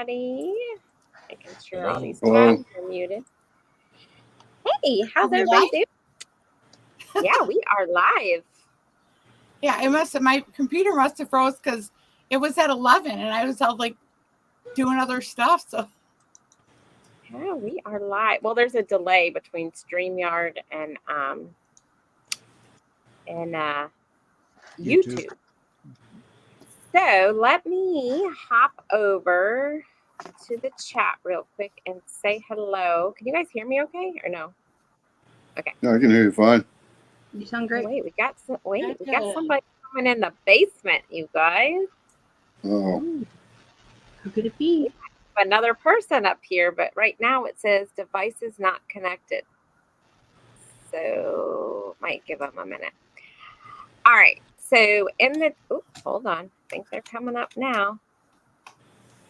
everybody. Making sure all these Hello. tabs are muted. Hey, how's Are we everybody live? doing? Yeah, we are live. Yeah, it must have, my computer must have froze because it was at 11 and I was out like doing other stuff. So Yeah, we are live. Well, there's a delay between StreamYard and YouTube. So let me hop over to the chat real quick and say hello. Can you guys hear me okay or no? Okay. No, I can hear you fine. You sound great. Wait, we got Good. somebody coming in the basement, you guys. Oh, Who could it be? Another person up here, but right now it says devices not connected. So might give them a minute. All right. So hold on. I think they're coming up now.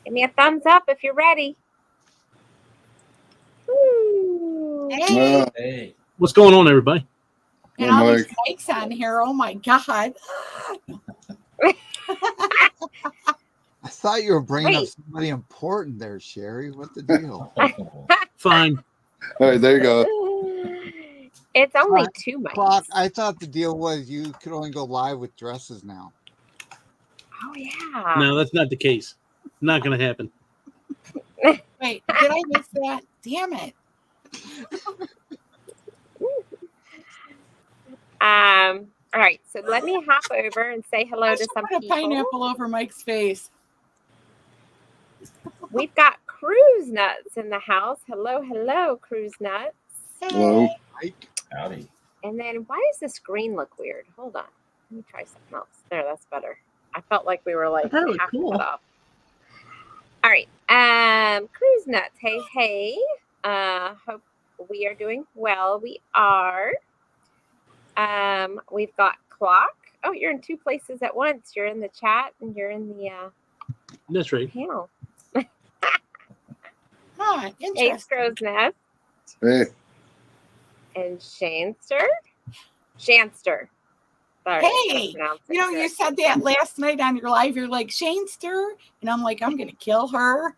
Give me a thumbs up if you're ready. Woo. hey, hey, What's going on, everybody? and Hey, all these Mike. mics on here. Oh my God. I thought you were bringing up Wait. somebody important there, Sherry. What the deal? Fine. All right, there you go. It's only Clock- 2 mics. Clock, I thought the deal was you could only go live with dresses now. Oh yeah. No, that's not the case. Not going to happen. Wait, did I miss that? Damn it. All right. So let me hop over and say hello I to should some put a people. pineapple over Mike's face. We've got Cruise Nuts in the house. Hello, Cruise Nuts. Hello. Mike, Howdy. And then why does the screen look weird? Hold on. Let me try something else. There, that's better. I felt like we were like thought it looked half cool. cut off. All right. Cruise Nuts. Hey. Hope we are doing well. We are. We've got Clock. Oh, you're in 2 places at once. You're in the chat and you're in the That's right. panel. Huh, Hey, interesting. Crow's Nest Hey, and Shanster. Sorry, Hey, I pronounced it you know, you correct. said that last night on your live. You're like, Shanester. And I'm like, I'm going to kill her.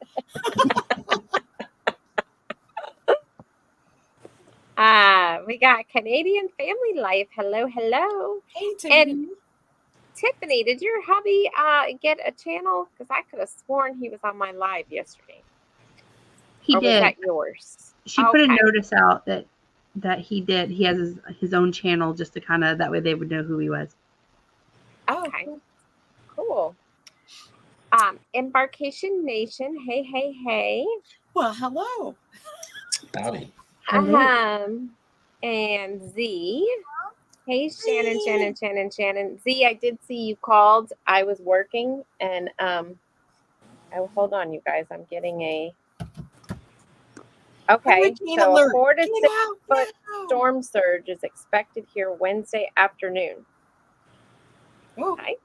We got Canadian Family Life. Hello. Hey, Tiffany. Tiffany, did your hubby get a channel? Because I could have sworn he was on my live yesterday. He Or was did. that yours? She put a Okay. notice out that he did. He has his own channel just to kind of that way they would know who he was. Okay. Cool. Embarkation Nation. Hey. Well, hello. Howdy. And Z. Hey, Shannon. Z, I did see you called. I was working and hold on, you guys. I'm getting a Hurricane so alert. a 4 to Get 6 out foot now. storm surge is expected here Wednesday afternoon. Oh, Okay.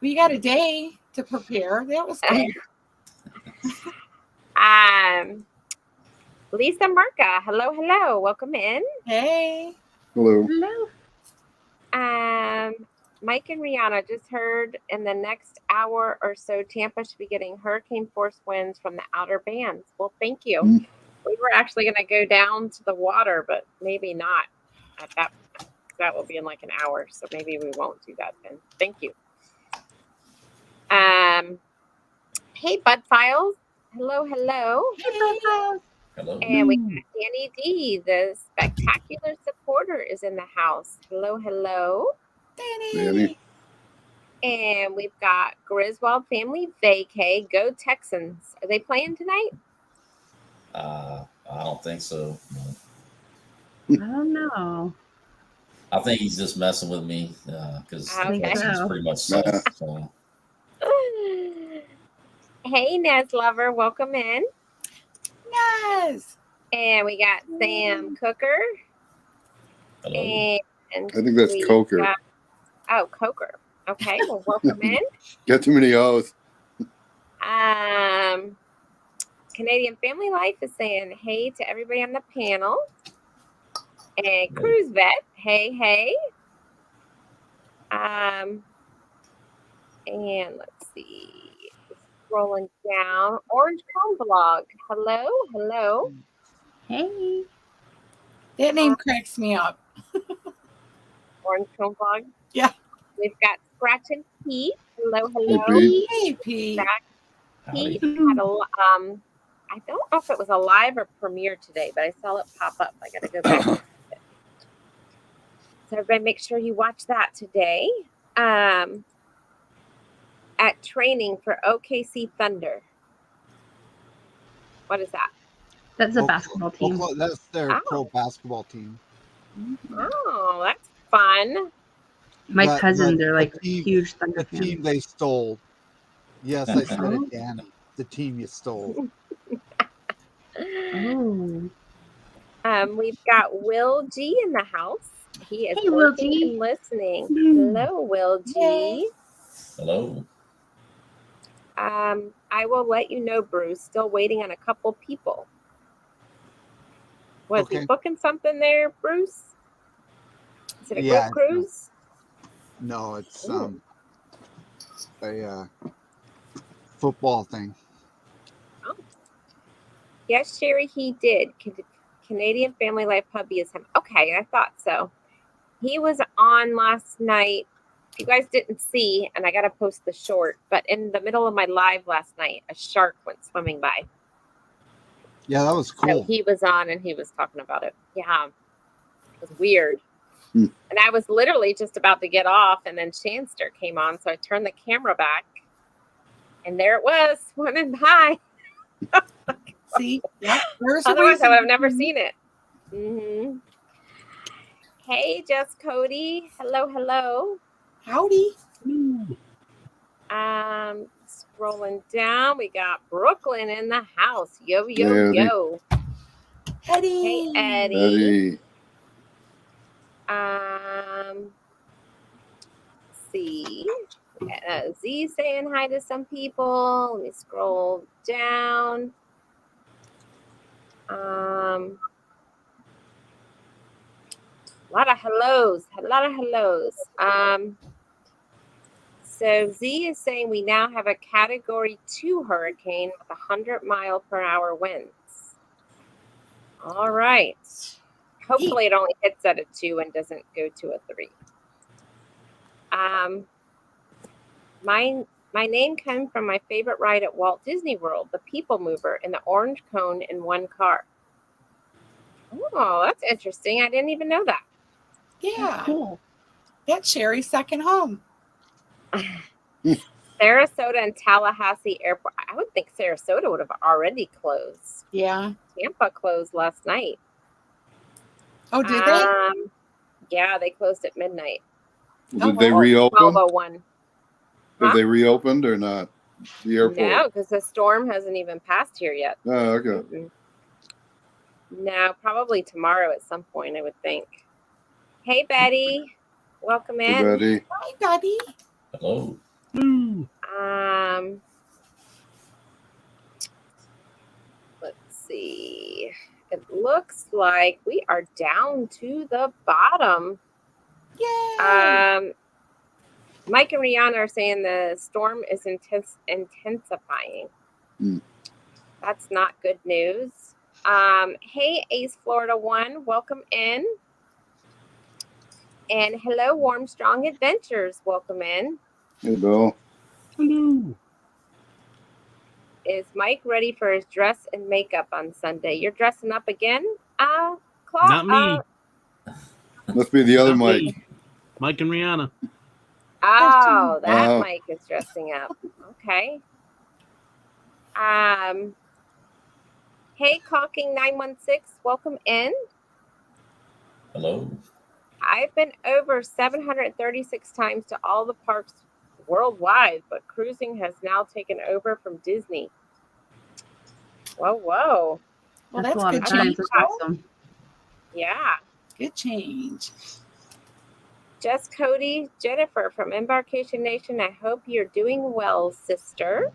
we got a day to prepare. That was good. Lisa Marca, hello, welcome in. Hey. hello. Hello. Mike and Rihanna just heard in the next hour or so, Tampa should be getting hurricane force winds from the outer bands. Well, thank you. Mm. We were actually going to go down to the water, but maybe not at that point. That will be in like an hour, so maybe we won't do that then. Thank you. Hey, Bud Files. Hello. Hello. And we got Danny D, the spectacular supporter, is in the house. Hello. Danny. And we've got Griswold Family Vacay. Go Texans. Are they playing tonight? I don't think so. I don't know. I think he's just messing with me because Okay. Texas pretty much sucks. So Hey, Nez Lover. Welcome in. Yes. And we got Sam Cooker. hello. And I think that's we Coker. got- Coker. Okay, well, welcome in. Got too many O's. Canadian Family Life is saying hey to everybody on the panel. And Cruise Vet, hey. And let's see. Scrolling down. Orange Cone Vlog. Hello, hello. Hey. That name cracks me up. Orange Cone Vlog. Yeah. We've got Scratch and Pete. Hello, Hey, hello. Pete. Hey, Pete. Zach, Howdy. Pete had I don't know if it was a live or premiere today, but I saw it pop up. I gotta go back. So everybody make sure you watch that today. At training for OKC Thunder. What is that? That's a basketball team. That's their Oh. pro basketball team. Oh, that's fun. My The- cousins the- are the like team- huge Thunder The fans. team they stole. Yes, I said Oh. it, Danny. The team you stole. Oh. We've got Will G in the house. He is Hey, Will working G. and listening. Mm. Hello, Will G. Yay. Hello. I will let you know, Bruce. Still waiting on a couple people. Was he Okay. booking something there, Bruce? Is it a Yeah, group cruise? No, it's Ooh. a football thing. Yes, Sherry, he did. Canadian Family Life Puppy is him. Okay, I thought so. He was on last night. You guys didn't see, and I got to post the short, but in the middle of my live last night, a shark went swimming by. Yeah, that was So cool. he was on and he was talking about it. Yeah, it was weird. Hmm. And I was literally just about to get off, and then Shanster came on, so I turned the camera back, and there it was, swimming by. See? Yep. There's a Otherwise, I reason. would have never seen it. Mm-hmm. Hey, Jess Cody. Hello, hello. Howdy. Scrolling down, we got Brooklyn in the house. Yo, yo, Hey, Eddie. yo. Eddie. Hey, Eddie. Eddie. Let's see. Z saying hi to some people. Let me scroll down. A lot of hellos. So Z is saying we now have a Category 2 hurricane with 100-mile-per-hour winds. All right. Hopefully it only hits at a 2 and doesn't go to a 3. My name came from my favorite ride at Walt Disney World, the People Mover, in the orange cone in one car. Oh, that's interesting. I didn't even know that. Yeah. Cool. That's Sherry's second home. Sarasota and Tallahassee Airport. I would think Sarasota would have already closed. Yeah. Tampa closed last night. Oh, did they? Yeah, they closed at midnight. Did they reopen? 12:01. Have they reopened or not? The airport. No, because the storm hasn't even passed here yet. Oh, okay. Mm-mm. No, probably tomorrow at some point, I would think. Hey, Betty. Welcome Hey, in. Betty. Hi, Betty. Hello. Let's see. It looks like we are down to the bottom. Yay. Mike and Rihanna are saying the storm is intensifying. Hmm. That's not good news. Hey, Ace Florida 1, welcome in. And hello, Warm Strong Adventures, welcome in. Hey, Bill. Hello. Is Mike ready for his dress and makeup on Sunday? You're dressing up again, Claude? Not me. Must be the other Not Mike. me. Mike and Rihanna. Oh, that Oh. Mike is dressing up. Okay. Hey, Caulking 916, welcome in. Hello. I've been over 736 times to all the parks worldwide, but cruising has now taken over from Disney. Whoa, whoa. Well, That's that's a lot good of times. change. That's awesome. Yeah. Good change. Jess Cody, Jennifer from Embarkation Nation, I hope you're doing well, sister.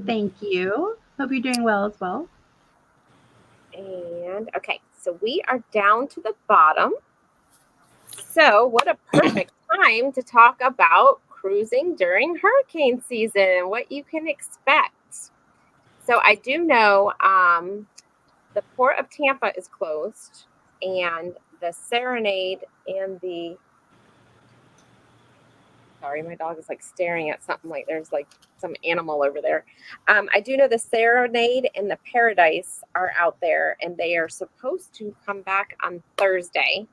Thank you. Hope you're doing well as well. And okay, so we are down to the bottom. So what a perfect time to talk about cruising during hurricane season and what you can expect. So I do know the port of Tampa is closed, and the Serenade and the sorry, my dog is like staring at something like there's like some animal over there. I do know the Serenade and the Paradise are out there, and they are supposed to come back on Thursday.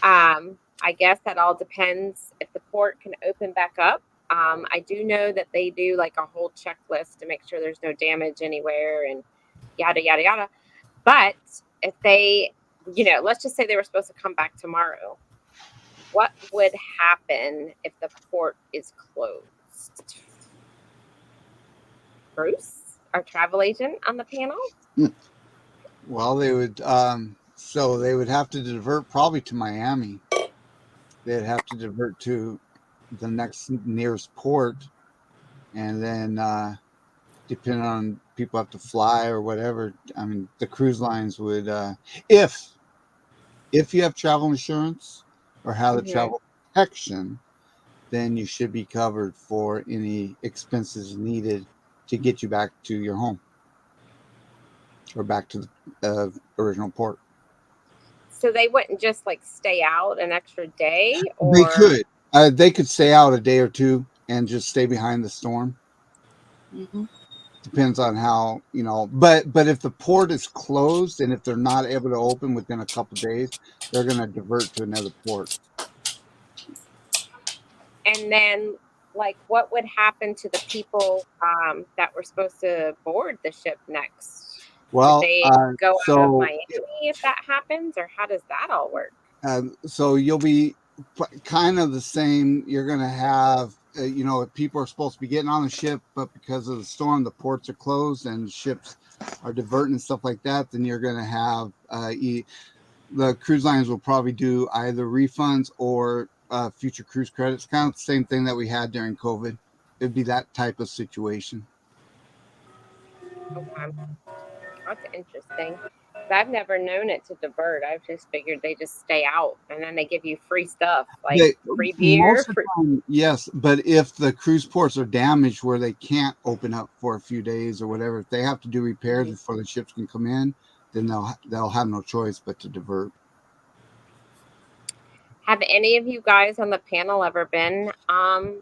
I guess that all depends if the port can open back up. I do know that they do like a whole checklist to make sure there's no damage anywhere and yada, yada, yada. But if they, let's just say they were supposed to come back tomorrow, what would happen if the port is closed? Bruce, our travel agent on the panel? Well, they would, so they would have to divert probably to Miami. They'd have to divert to the next nearest port, and then depending on people have to fly or whatever. I mean, the cruise lines would, if you have travel insurance or have the travel protection, then you should be covered for any expenses needed to get you back to your home or back to the original port. So they wouldn't just like stay out an extra day, or They could. They could stay out a day or two and just stay behind the storm. Mm-hmm. Depends on how, but if the port is closed and if they're not able to open within a couple of days, they're going to divert to another port. And then, like, what would happen to the people that were supposed to board the ship next? Well, would they go out of Miami if that happens, or how does that all work? So you'll be kind of the same. You're going to have, if people are supposed to be getting on the ship, but because of the storm, the ports are closed and ships are diverting and stuff like that, then you're going to have the cruise lines will probably do either refunds or future cruise credits, kind of the same thing that we had during COVID. It'd be that type of situation. Okay. That's interesting. I've never known it to divert. I've just figured they just stay out and then they give you free stuff like free beer. Most of the time, yes, but if the cruise ports are damaged where they can't open up for a few days or whatever, if they have to do repairs before the ships can come in, then they'll have no choice but to divert. Have any of you guys on the panel ever been on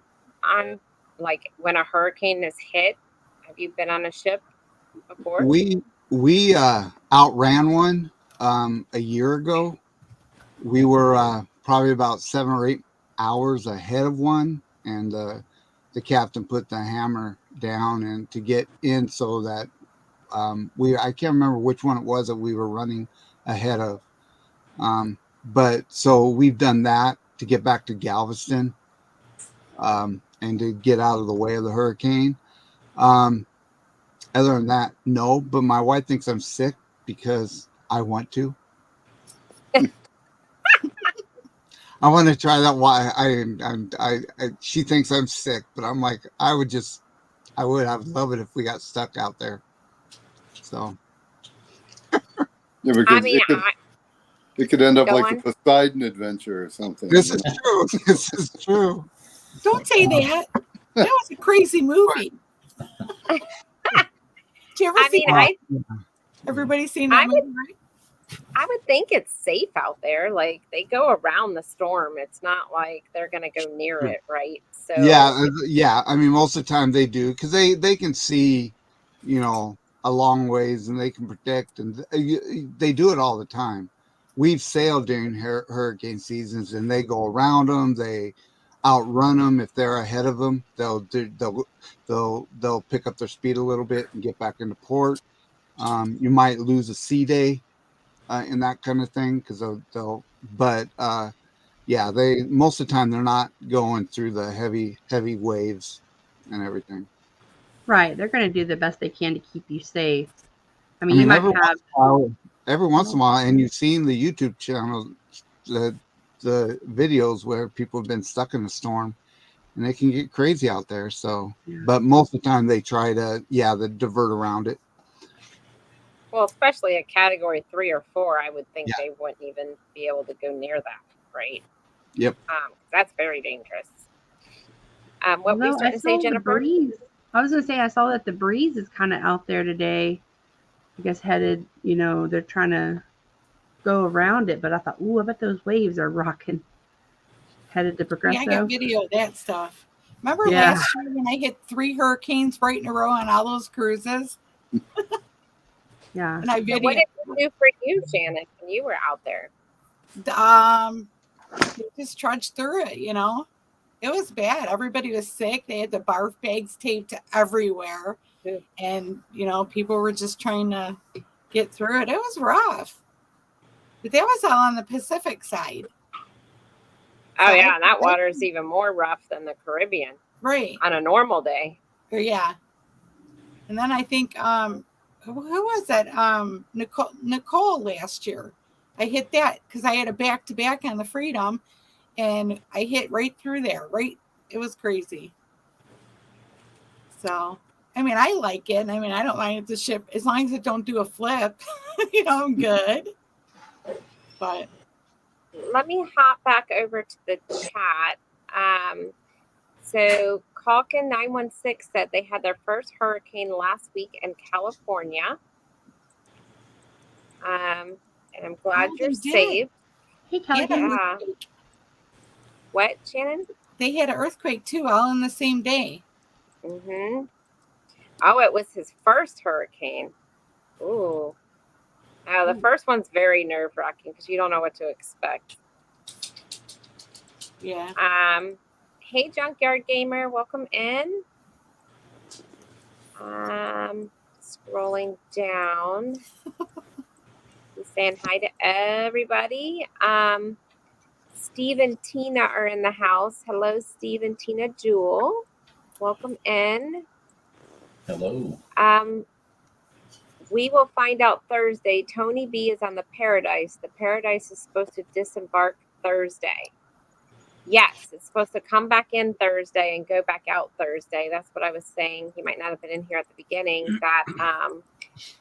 like when a hurricane is hit? Have you been on a ship before? We outran one a year ago. We were probably about 7 or 8 hours ahead of one, and the captain put the hammer down and to get in so that I can't remember which one it was that we were running ahead of. But so we've done that to get back to Galveston and to get out of the way of the hurricane. Other than that, no, but my wife thinks I'm sick because I want to. I want to try that. Why she thinks I'm sick, but I'm like, I would love it if we got stuck out there. So. Yeah, because it could end up like a Poseidon Adventure or something. This is true. This is true. Don't say that. That was a crazy movie. Did you ever see that? Everybody's seen that movie, right? I would think it's safe out there. Like they go around the storm. It's not like they're going to go near it, right? So yeah. I mean, most of the time they do because they can see, a long ways and they can predict, and they do it all the time. We've sailed during hurricane seasons, and they go around them. They outrun them. If they're ahead of them, they'll pick up their speed a little bit and get back into port. You might lose a sea day in that kind of thing because they most of the time they're not going through the heavy waves and everything. Right, they're going to do the best they can to keep you safe. I mean you might have every once in a while, and you've seen the YouTube channel, the videos where people have been stuck in a storm, and they can get crazy out there. So, but most of the time they try to, divert around it. Well, especially a category 3 or 4, I would think they wouldn't even be able to go near that, right? Yep. That's very dangerous. What were you starting to say, Jennifer? I was gonna say I saw that the breeze is kind of out there today. I guess headed, they're trying to go around it, but I thought, ooh, I bet those waves are rocking. Headed to Progresso. Yeah, I got video of that stuff. Remember Yeah. last year when I hit 3 hurricanes right in a row on all those cruises? Yeah. And I So videoed. what did it do for you, Shannon, when you were out there? Just trudged through it, It was bad. Everybody was sick. They had the barf bags taped everywhere. Yeah. And, people were just trying to get through it. It was rough. But that was all on the Pacific side. Oh, So yeah, and that water is even more rough than the Caribbean Right. on a normal day. Yeah. And then I think, who was that? Nicole last year. I hit that because I had a back-to-back on the Freedom, and I hit right through there. Right. It was crazy. So, I like it. I don't mind if the ship, as long as it don't do a flip, I'm good. But Let me hop back over to the chat. So Calkin 916 said they had their first hurricane last week in California. And I'm glad you're they did. safe. Hey, Kelly. Yeah. What, Shannon? They had an earthquake too, all in the same day. Mm-hmm. Oh, it was his first hurricane. Ooh. Oh, the first one's very nerve-wracking because you don't know what to expect. Yeah. Hey, Junkyard Gamer, welcome in. Scrolling down. Saying hi to everybody. Steve and Tina are in the house. Hello, Steve and Tina Jewel. Welcome in. Hello. We will find out Thursday. Tony B is on the Paradise. The Paradise is supposed to disembark Thursday. Yes, it's supposed to come back in Thursday and go back out Thursday. That's what I was saying. He might not have been in here at the beginning. That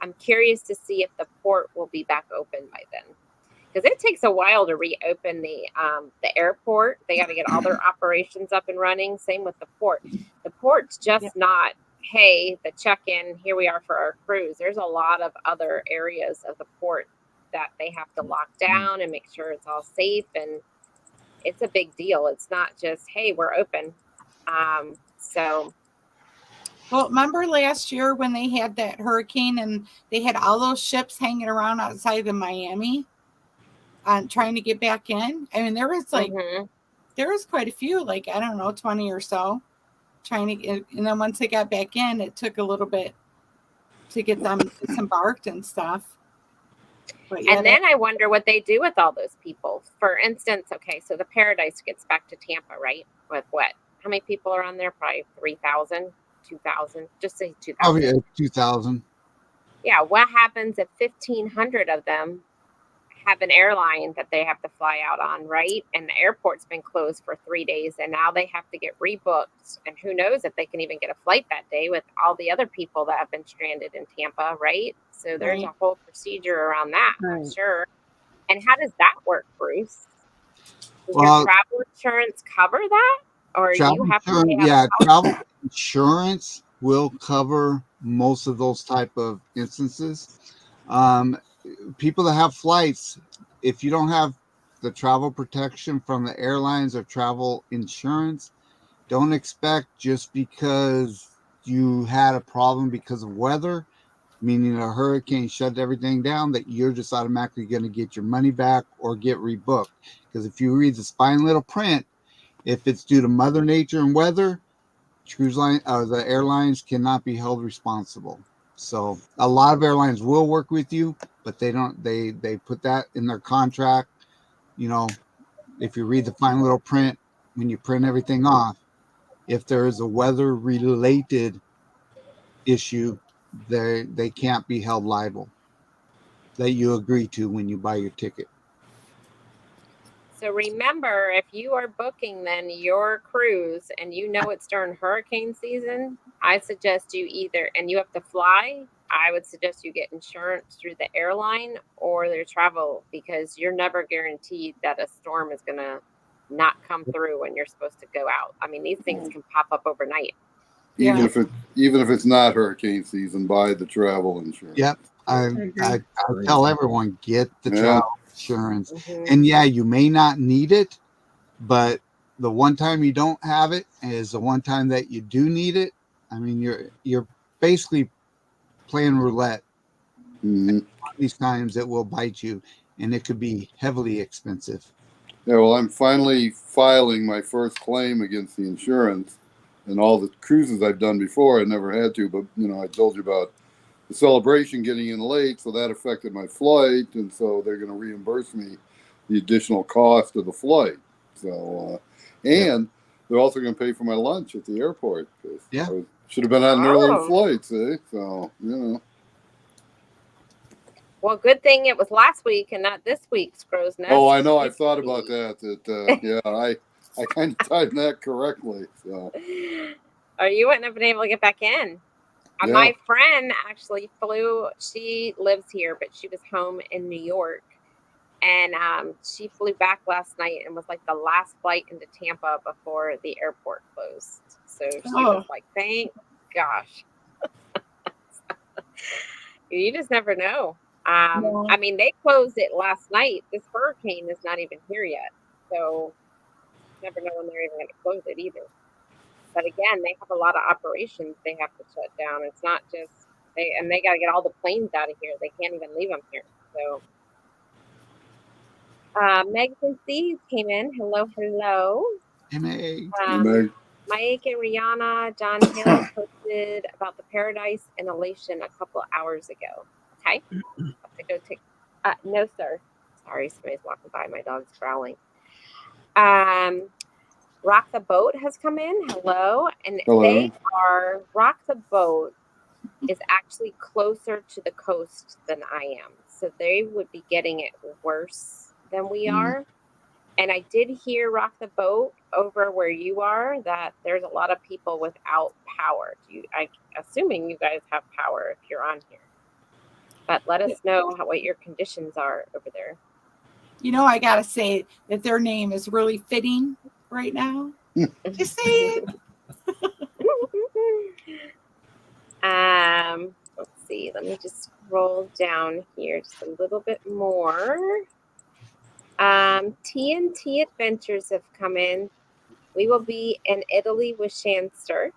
I'm curious to see if the port will be back open by then, because it takes a while to reopen the airport. They got to get all their operations up and running. Same with the port. The port's just not, hey, the check-in, here we are for our cruise. There's a lot of other areas of the port that they have to lock down and make sure it's all safe, and it's a big deal. It's not just, hey, we're open. Well, remember last year when they had that hurricane and they had all those ships hanging around outside of Miami trying to get back in? There was there was quite a few, 20 or so trying to get, and then once they got back in, it took a little bit to get them disembarked and stuff. But and then I wonder what they do with all those people. For instance, okay, so the Paradise gets back to Tampa, right? With what? How many people are on there? Probably 3,000, 2,000. Just say 2,000. Probably 2,000. Yeah. What happens if 1,500 of them have an airline that they have to fly out on, right? And the airport's been closed for 3 days, and now they have to get rebooked. And who knows if they can even get a flight that day with all the other people that have been stranded in Tampa, right? So there's a whole procedure around that, I'm sure. And how does that work, Bruce? Does your travel insurance cover that? Or you have to pay travel insurance will cover most of those type of instances. People that have flights, if you don't have the travel protection from the airlines or travel insurance, don't expect just because you had a problem because of weather, meaning a hurricane shut everything down, that you're just automatically going to get your money back or get rebooked. Because if you read the fine little print, if it's due to Mother Nature and weather, cruise line or the airlines cannot be held responsible. So a lot of airlines will work with you, but they don't. They put that in their contract. If you read the fine little print, when you print everything off, if there is a weather related issue, they can't be held liable. That you agree to when you buy your ticket. So remember, if you are booking then your cruise and you know it's during hurricane season, I suggest you either, and you have to fly, I would suggest you get insurance through the airline or their travel, because you're never guaranteed that a storm is going to not come through when you're supposed to go out. These things can pop up overnight. even Yeah. if it's not hurricane season, buy the travel insurance. Yep. I tell everyone, get the Yeah. travel insurance. Mhm. And yeah, you may not need it, but the one time you don't have it is the one time that you do need it. I mean, you're basically playing roulette. Mhm. These times it will bite you, and it could be heavily expensive. Yeah, well, I'm finally filing my first claim against the insurance, and all the cruises I've done before, I never had to, but I told you about the Celebration getting in late, so that affected my flight, and so they're going to reimburse me the additional cost of the flight. So, and they're also going to pay for my lunch at the airport. Yeah. I should have been on an earlier Oh. flight, see? So, Well, good thing it was last week and not this week's Crow's Nest. Oh, I know. I've thought about that. Yeah, I kind of timed that correctly. So, Or you wouldn't have been able to get back in. Yeah. My friend actually flew. She lives here, but she was home in New York. And she flew back last night and was like the last flight into Tampa before the airport closed. So she was like, thank gosh. You just never know. I mean, they closed it last night. This hurricane is not even here yet. So you never know when they're even going to close it either. But again, they have a lot of operations they have to shut down. It's not just they got to get all the planes out of here. They can't even leave them here. So Megs and C's came in. Hello. Hey, Meg. Mike and Rihanna, John Taylor posted about the Paradise and Elation a couple hours ago. Okay. Have to go take. No, sir. Sorry, somebody's walking by. My dog's growling. Rock the Boat has come in. Hello. And Hello. Rock the Boat is actually closer to the coast than I am. So they would be getting it worse than we are. And I did hear Rock the Boat over where you are that there's a lot of people without power. I'm assuming you guys have power if you're on here. But let us know what your conditions are over there. I got to say that their name is really fitting right now. Just say it. Let's see. Let me just scroll down here just a little bit more. TNT Adventures have come in. We will be in Italy with Shanster.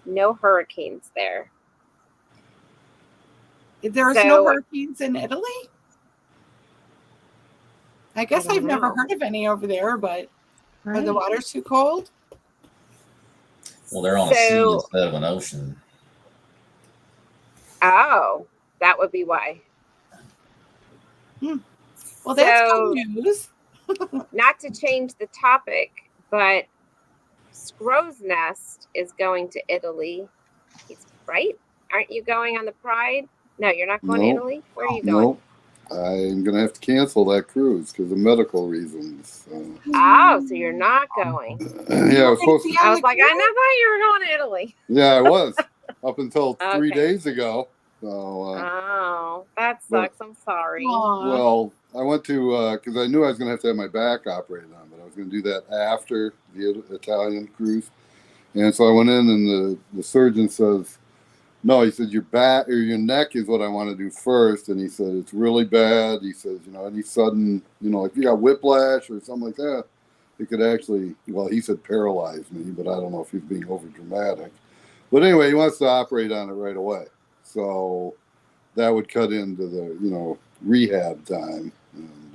No hurricanes there. There's no hurricanes in Italy? I guess I've never heard of any over there, but are the waters too cold? Well, they're on a sea instead of an ocean. Oh, that would be why. Well, that's good news. Not to change the topic, but Scrow's Nest is going to Italy. Right? Aren't you going on the Pride? No, you're not going to Italy? Where are you going? Nope. I'm going to have to cancel that cruise because of medical reasons. Oh, so you're not going. Yeah, I was supposed to. I was like, I never thought you were going to Italy. Yeah, I was up until 3 days ago. So, that sucks. I'm sorry. Well, I went to, because I knew I was going to have my back operated on, but I was going to do that after the Italian cruise. And so I went in and the surgeon says, no, he said, your back or your neck is what I want to do first. And he said, it's really bad. He says, any sudden, if you got whiplash or something like that, it could actually, he said paralyze me, but I don't know if he's being over dramatic. But anyway, he wants to operate on it right away. So that would cut into the, rehab time. And,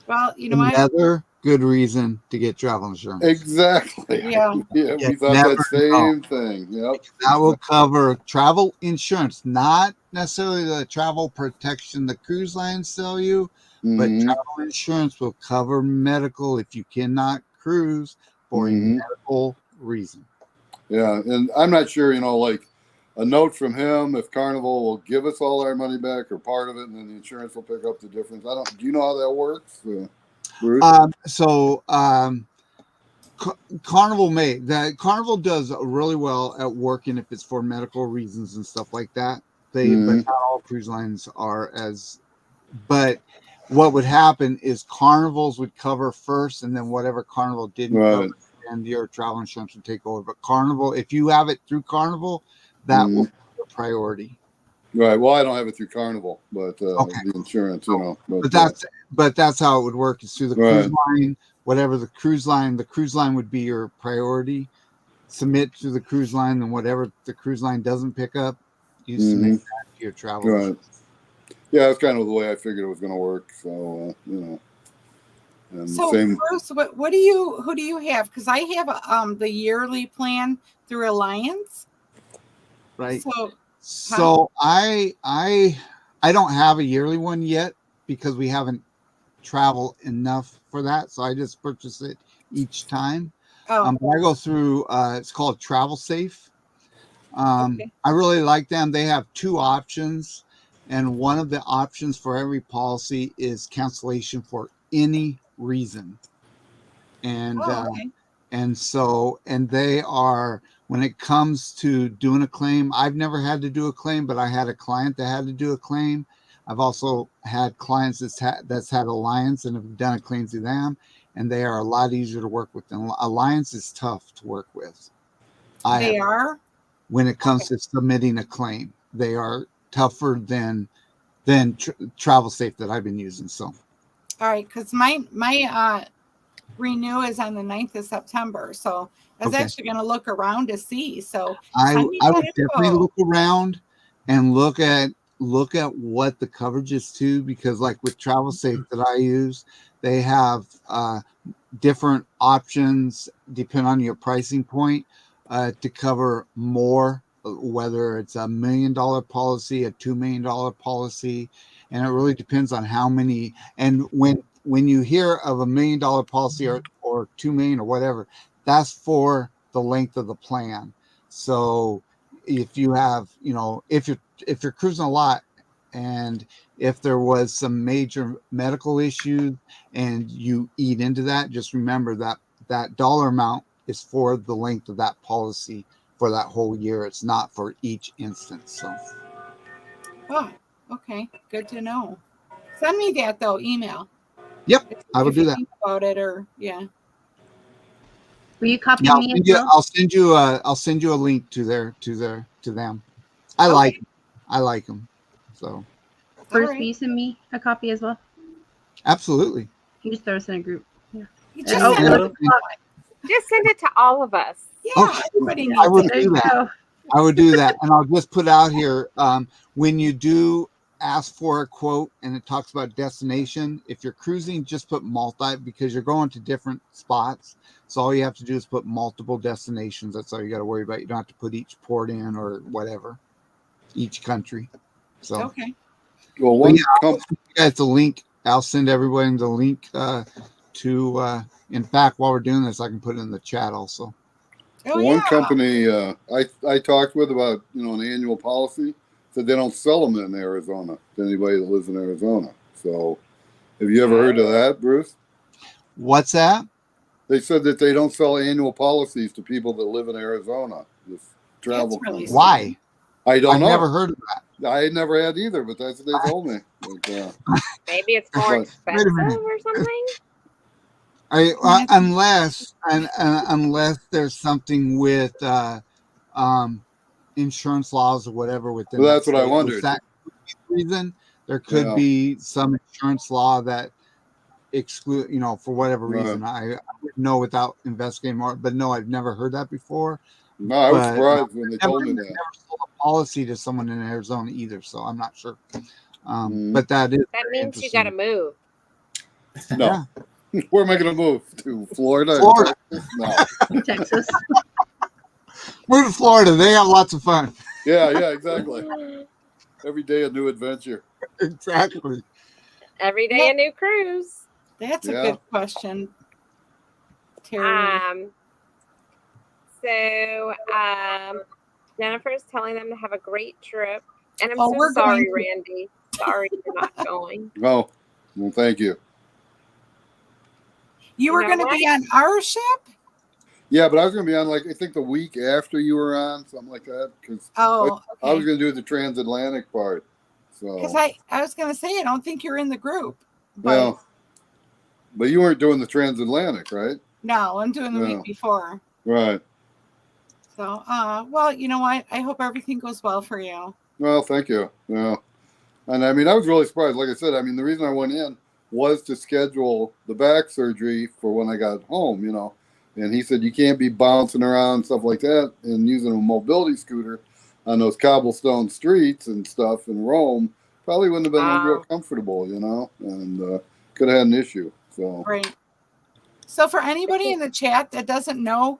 well, another good reason to get travel insurance. Exactly. Yeah. We thought that same thing. Yep. That will cover travel insurance, not necessarily the travel protection the cruise lines sell you, but travel insurance will cover medical if you cannot cruise for a medical reason. Yeah, and I'm not sure, like a note from him if Carnival will give us all our money back or part of it, and then the insurance will pick up the difference. Do you know how that works? Bruce? Carnival does really well at working if it's for medical reasons and stuff like that. But not all cruise lines are but what would happen is Carnivals would cover first, and then whatever Carnival didn't cover, and your travel insurance will take over. But Carnival, if you have it through Carnival, that will be a priority. Right. Well, I don't have it through Carnival, but Okay. the insurance, you know. But that's how it would work. Is through the cruise Right. line, whatever the cruise line would be your priority. Submit to the cruise line, and whatever the cruise line doesn't pick up, you submit that to your travel Right. insurance. Yeah, that's kind of the way I figured it was going to work. So, you know, and So same. Bruce, who do you have? Because I have the yearly plan through Alliance. Right. So I don't have a yearly one yet because we haven't traveled enough for that. So I just purchase it each time. But I go through. It's called Travel Safe. Okay. I really like them. They have two options, and one of the options for every policy is cancellation for any reason. And okay. and they are, when it comes to doing a claim, I've never had to do a claim, but I had a client that had to do a claim. I've also had clients that's had Alliance and have done a claim through them, and they are a lot easier to work with. And Alliance is tough to work with. They are? When it comes to submitting a claim, they are tougher than Travel Safe that I've been using. So, All right, because my renew is on the 9th of September. So I was actually going to look around to see. So I send me would that definitely info. look around and look at what the coverage is too, because like with Travel Safe that I use, they have different options depending on your pricing point to cover more, whether it's $1 million policy, a $2 million policy, and it really depends on how many. And when you hear of $1 million policy or 2 million or whatever, that's for the length of the plan. So if you have, you know, if you're cruising a lot, and if there was some major medical issues and you eat into that, just remember that dollar amount is for the length of that policy for that whole year. It's not for each instance. So, Oh, okay. Good to know. Send me that though, email. yep, I will If do you that. think about it, or yeah. Will you copy Yeah, me as well? I'll send you a link to them. I like them. So Bruce, right. will you send me a copy as well? absolutely. You just throw us in a group. Yeah. You just Oh, send it. Just send it to all of us. Yeah, Okay. everybody I needs would it. there do you that. go. I would do that. And I'll just put out here, when you do ask for a quote and it talks about destination, if you're cruising, just put multi, because you're going to different spots. So all you have to do is put multiple destinations. That's all you got to worry about. You don't have to put each port in or whatever, each country. So Okay. Well, one it's a link. I'll send everybody the link to in fact, while we're doing this, I can put it in the chat also. Oh, one yeah. company I talked with about, you know, an annual policy said they don't sell them in Arizona to anybody that lives in Arizona. So, have you ever heard of that, Bruce? What's that? They said that they don't sell annual policies to people that live in Arizona. This travel That's really company. Why? I don't I've know. never heard of that. I never had either, but that's what they told me. Like, Maybe it's more But- expensive minute. or something. Unless there's something with insurance laws or whatever within Well, that that's what I state. wondered. With that reason, there could Yeah. be some insurance law that exclude, you know, for whatever Right. reason. I wouldn't know without investigating more, but no, I've never heard that before. no, I was But, surprised when they Never, told me never that. sold a policy to someone in Arizona either, so I'm not sure. Mhm. But that is That very means you got to interesting. move. No. Where am I going to move? To Florida? Florida. No. Texas. Move to Florida. They have lots of fun. Yeah, exactly. Every day a new adventure. Exactly. Every day a new cruise. That's a Yeah. good question, Terry. So Jennifer's telling them to have a great trip. And I'm Oh, so we're sorry, going to. Randy. Sorry you're not going. Oh, well, thank you. You were know going to what? be on our ship? Yeah, but I was going to be on, like, I think the week after you were on, something like that. Because Oh, I was okay. going to do the transatlantic part. Because So, I was going to say, I don't think you're in the group. But well, but you weren't doing the transatlantic, right? No, I'm doing the Yeah. week before. Right. So, well, you know what? I hope everything goes well for you. Well, thank you. Yeah. And I mean, I was really surprised. Like I said, I mean, the reason I went in was to schedule the back surgery for when I got home, you know. And he said, you can't be bouncing around, stuff like that, and using a mobility scooter on those cobblestone streets and stuff in Rome. Probably wouldn't have been real comfortable, you know, and could have had an issue. So, Right. So, for anybody in the chat that doesn't know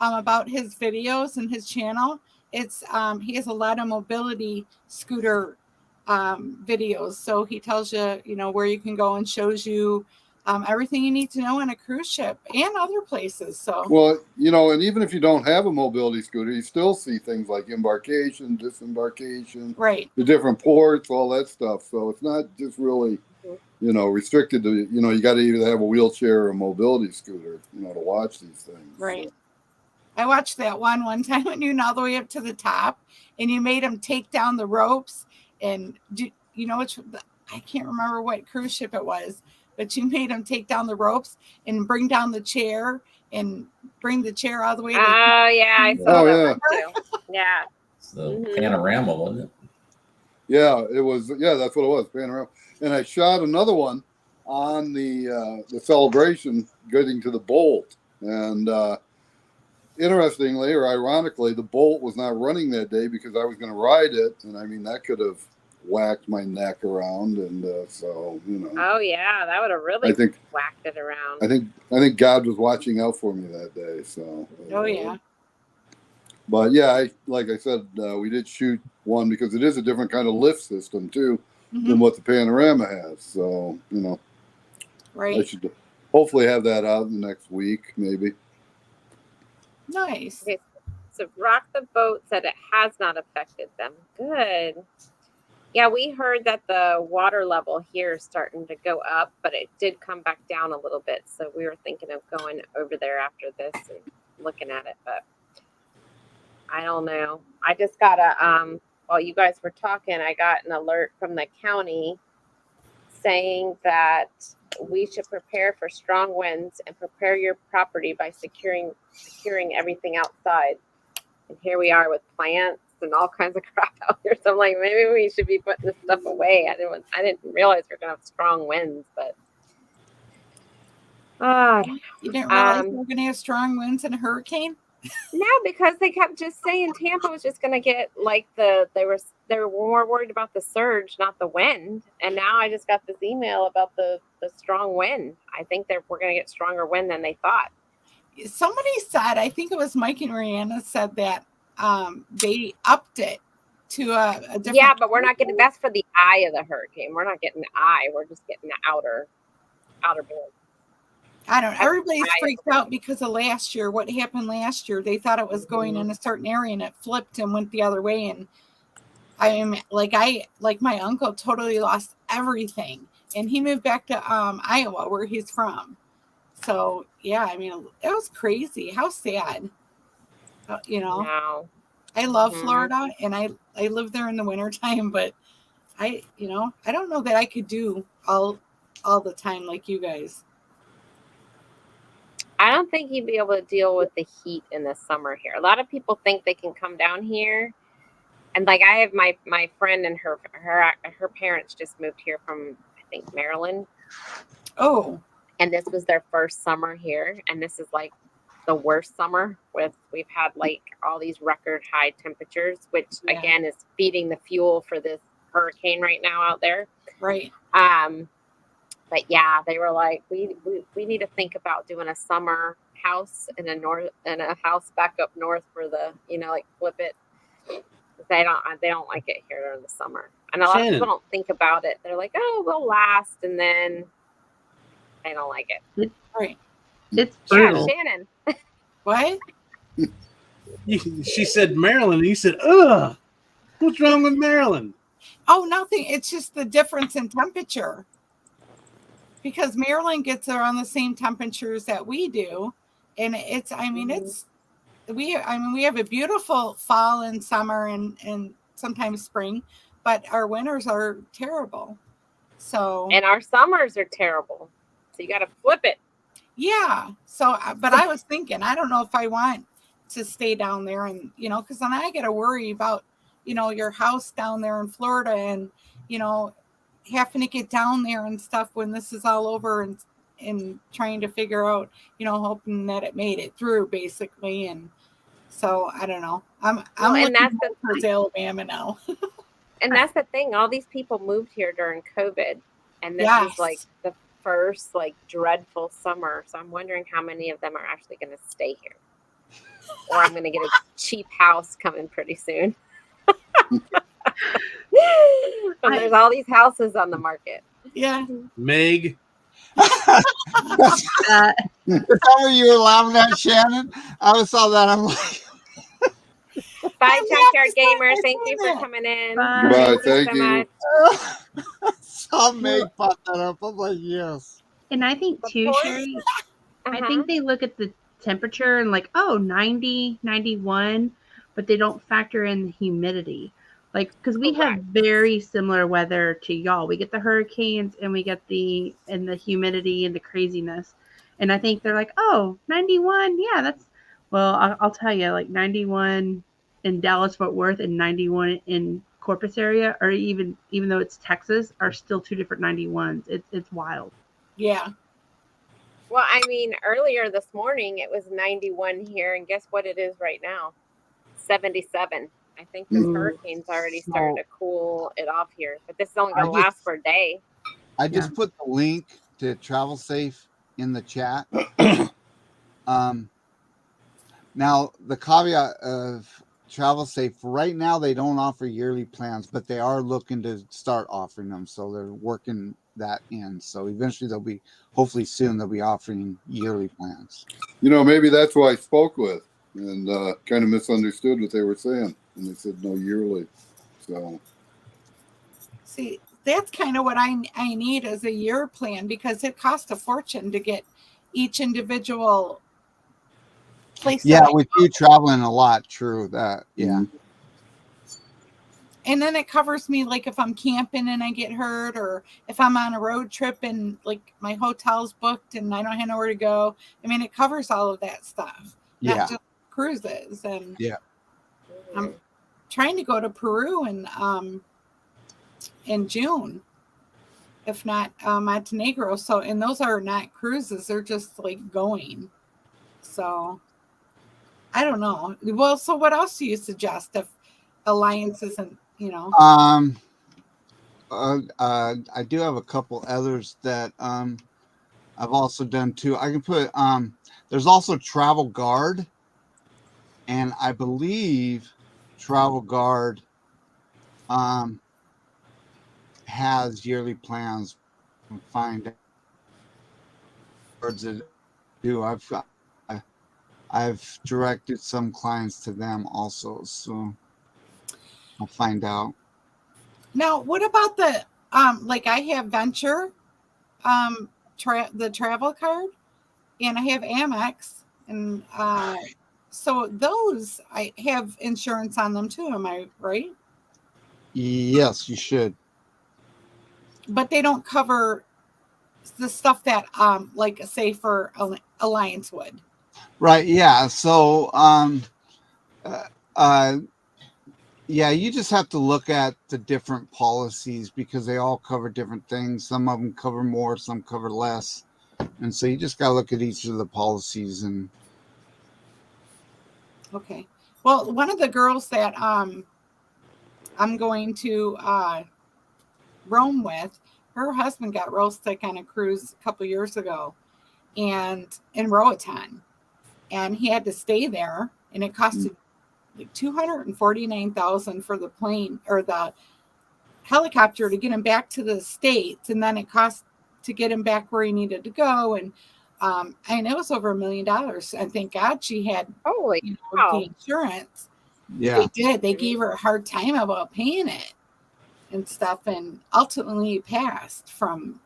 about his videos and his channel, it's he has a lot of mobility scooter videos. So he tells you, you know, where you can go and shows you everything you need to know on a cruise ship and other places. So, well, you know, and even if you don't have a mobility scooter, you still see things like embarkation, disembarkation, right. the different ports, all that stuff. So it's not just really, you know, restricted to, you know, you got to either have a wheelchair or a mobility scooter, you know, to watch these things. Right. I watched that one time when you went all the way up to the top and you made him take down the ropes and you know, I can't remember what cruise ship it was, but you made him take down the ropes and bring down the chair and bring the chair all the way to Oh yeah, I saw Oh, that yeah. one too. Yeah. It's the panorama, wasn't it? Yeah, it was. Yeah, that's what it was. Panorama. And I shot another one on the celebration getting to the Bolt. And interestingly or ironically, the Bolt was not running that day because I was going to ride it. And I mean, that could have whacked my neck around. And so, you know. Oh yeah, that would have really whacked it around. I think God was watching out for me that day. So. Oh yeah. But yeah, like I said, we did shoot one because it is a different kind of lift system too than what the Panorama has. So, you know, right. I should hopefully have that out in the next week, maybe. Nice. Okay, so Rock the Boat said it has not affected them. Good. Yeah, we heard that the water level here is starting to go up, but it did come back down a little bit. So we were thinking of going over there after this and looking at it, but I don't know. I just got while you guys were talking, I got an alert from the county saying that we should prepare for strong winds and prepare your property by securing everything outside. And here we are with plants and all kinds of crap out here. So I'm like, maybe we should be putting this stuff away. I didn't realize we're gonna have strong winds, but you didn't realize we were gonna have strong winds and a hurricane? No, because they kept just saying Tampa was just going to get like they were more worried about the surge, not the wind. And now I just got this email about the strong wind. I think we're going to get stronger wind than they thought. Somebody said, I think it was Mike and Rihanna said that they upped it to a different. Yeah, but we're not getting. That's for the eye of the hurricane. We're not getting the eye. We're just getting the outer band. I don't know. Everybody's freaked out because of last year. What happened last year? They thought it was going in a certain area and it flipped and went the other way. And I am like my uncle totally lost everything. And he moved back to Iowa, where he's from. So yeah, I mean, it was crazy. How sad. You know. Wow. I love Florida and I live there in the wintertime, but I don't know that I could do all the time like you guys. I don't think you'd be able to deal with the heat in the summer here. A lot of people think they can come down here. And like I have my friend and her parents just moved here from, I think, Maryland. Oh. And this was their first summer here. And this is like the worst summer we've had like all these record high temperatures, which again is feeding the fuel for this hurricane right now out there. Right. But yeah, they were like, we need to think about doing a summer house in a house back up north for the, like flip it. They don't like it here during the summer. And a lot of people don't think about it. They're like, oh, we'll last. And then they don't like it. Right. It's brutal. Yeah, Shannon. What? She said Maryland. And he said, ugh, what's wrong with Maryland? Oh, nothing. It's just the difference in temperature. Because Maryland gets around the same temperatures that we do. And we have a beautiful fall and summer and sometimes spring, but our winters are terrible. So and our summers are terrible. So you got to flip it. Yeah. So, but I was thinking, I don't know if I want to stay down there, and because then I got to worry about your house down there in Florida, and having to get down there and stuff when this is all over, and trying to figure out, hoping that it made it through basically. And so I don't know. I'm Well, and looking that's towards Alabama now. And that's the thing. All these people moved here during COVID, and this Yes. is like the first dreadful summer. So I'm wondering how many of them are actually going to stay here, or I'm going to get a cheap house coming pretty soon. And there's all these houses on the market. Yeah. Meg. That's Uh, that what you were laughing at, Shannon? I saw that. I'm like, Bye, I'm Junkyard laughing so Gamer. hard Thank you saying for it. coming in. Bye. Goodbye. Thank so you. much. saw Meg pop that up. I'm like, yes. and I think Of too, course. Sherry, I Uh-huh. think they look at the temperature and 90, 91, but they don't factor in the humidity. Because we have Correct. very similar weather to y'all. We get the hurricanes and we get the humidity and the craziness. And I think they're like, oh, 91. Yeah, that's, well, I'll tell you, 91 in Dallas, Fort Worth and 91 in Corpus area, or even though it's Texas, are still two different 91s. It's wild. Yeah. Well, I mean, earlier this morning it was 91 here, and guess what it is right now? 77. I think this Mm. hurricane's already starting So- to cool it off here, but this is only I going to just- last for a day. I just put the link to Travel Safe in the chat. Now the caveat of Travel Safe right now, they don't offer yearly plans, but they are looking to start offering them. So they're working that in. So eventually hopefully soon they'll be offering yearly plans. Maybe that's who I spoke with and kind of misunderstood what they were saying. And they said no yearly. So See, that's kind of what I need as a year plan, because it costs a fortune to get each individual place. Yeah, that I with go. you traveling a lot, true that. Yeah. And then it covers me if I'm camping and I get hurt, or if I'm on a road trip and my hotel's booked and I don't have nowhere to go. I mean, it covers all of that stuff, Yeah. not just cruises. And Yeah. I'm trying to go to Peru in June, if not Montenegro. So, and those are not cruises; they're just going. So, I don't know. Well, so what else do you suggest if Alliance isn't? I do have a couple others that I've also done too. I can put there's also Travel Guard, and I believe Travel Guard has yearly plans. Find out do I've directed some clients to them also, so I'll find out. Now, what about the I have Venture, the travel card, and I have Amex, and so those I have insurance on them too. Am I right? Yes, you should. But they don't cover the stuff that a Safer Alliance would. Right. Yeah. So, yeah, you just have to look at the different policies because they all cover different things. Some of them cover more, some cover less. And so you just got to look at each of the policies and. Okay. Well, one of the girls that I'm going to Rome with, her husband got real sick on a cruise a couple years ago, and in Roatan, and he had to stay there, and it costed $249,000 for the plane or the helicopter to get him back to the States, and then it cost to get him back where he needed to go, and it was over $1 million. And thank God she had Holy cow. the insurance. Yeah. They did. They gave her a hard time about paying it and stuff, and ultimately passed from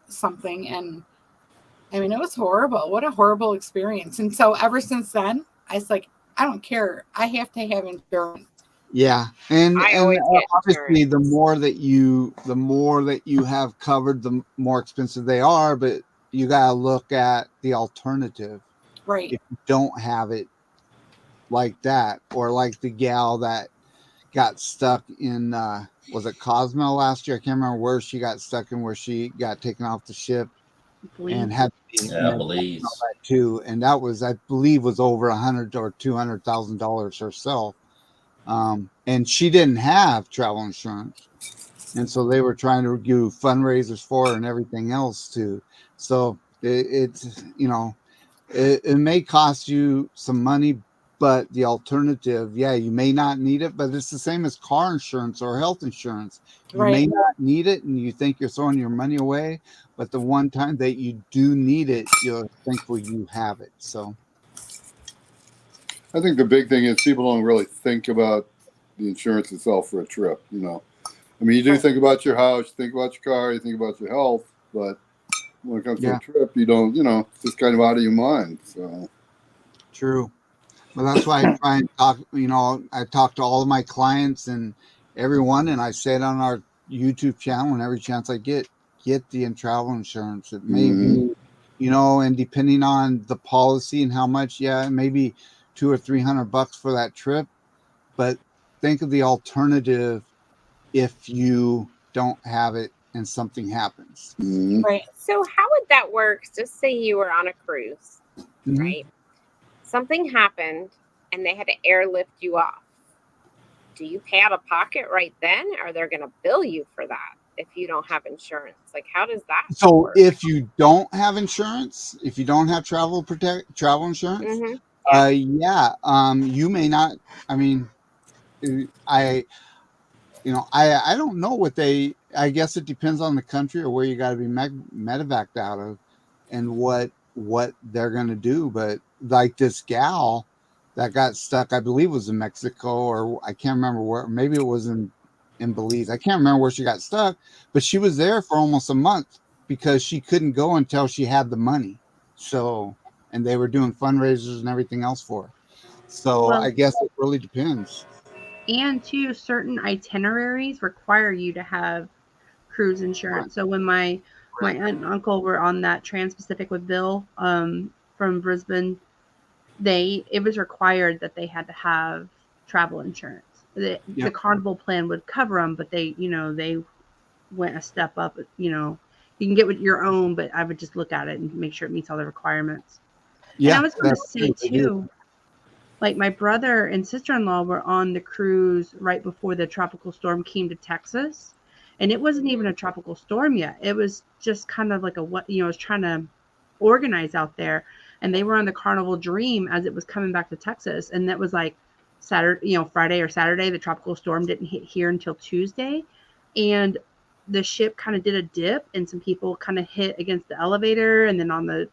something. And I mean, it was horrible. What a horrible experience. And so ever since then, I was like, I don't care. I have to have insurance. Yeah. And I always get obviously insurance. the more that you have covered, the more expensive they are. But you gotta look at the alternative. Right. If you don't have it like that, or like the gal that got stuck in was it Cozumel last year? I can't remember where she got stuck in, where she got taken off the ship and had to be Yeah, I believe. too, and that was, I believe, was over $100,000 or $200,000 herself, and she didn't have travel insurance, and so they were trying to do fundraisers for her and everything else too. So it's it may cost you some money, but the alternative, yeah, you may not need it, but it's the same as car insurance or health insurance. You may Right. not need it, and you think you're throwing your money away, but the one time that you do need it, you're thankful you have it. So, I think the big thing is people don't really think about the insurance itself for a trip. I mean, you do think about your house, you think about your car, you think about your health, but when it comes to Yeah. a trip, you don't. It's just kind of out of your mind. So true. Well, that's why I try and talk. I talk to all of my clients and everyone, and I say it on our YouTube channel, and every chance I get the travel insurance. It may be, and depending on the policy and how much, yeah, maybe $200 or $300 for that trip. But think of the alternative if you don't have it and something happens. Right. So how would that work? Just say you were on a cruise, Mhm. right? Something happened and they had to airlift you off. Do you pay out of pocket right then, or they're going to bill you for that if you don't have insurance? Like, how does that So work? if you don't have insurance, if you don't have travel insurance, you may not. I mean, I don't know what I guess it depends on the country or where you got to be medevaced out of, and what they're going to do. But like this gal that got stuck, I believe was in Mexico, or I can't remember where. Maybe it was in Belize. I can't remember where she got stuck, but she was there for almost a month because she couldn't go until she had the money. So, and they were doing fundraisers and everything else for her. So Well, I guess it really depends. And two, certain itineraries require you to have cruise insurance. So when my aunt and uncle were on that Trans-Pacific with Bill from Brisbane, it was required that they had to have travel insurance. The Carnival plan would cover them, but they went a step up. You can get with your own, but I would just look at it and make sure it meets all the requirements. Yeah, and I was going to say too, like my brother and sister-in-law were on the cruise right before the tropical storm came to Texas, and it wasn't even a tropical storm yet. It was just kind of like it was trying to organize out there, and they were on the Carnival Dream as it was coming back to Texas, and that was like Friday or Saturday. The tropical storm didn't hit here until Tuesday, and the ship kind of did a dip, and some people kind of hit against the elevator, and then on the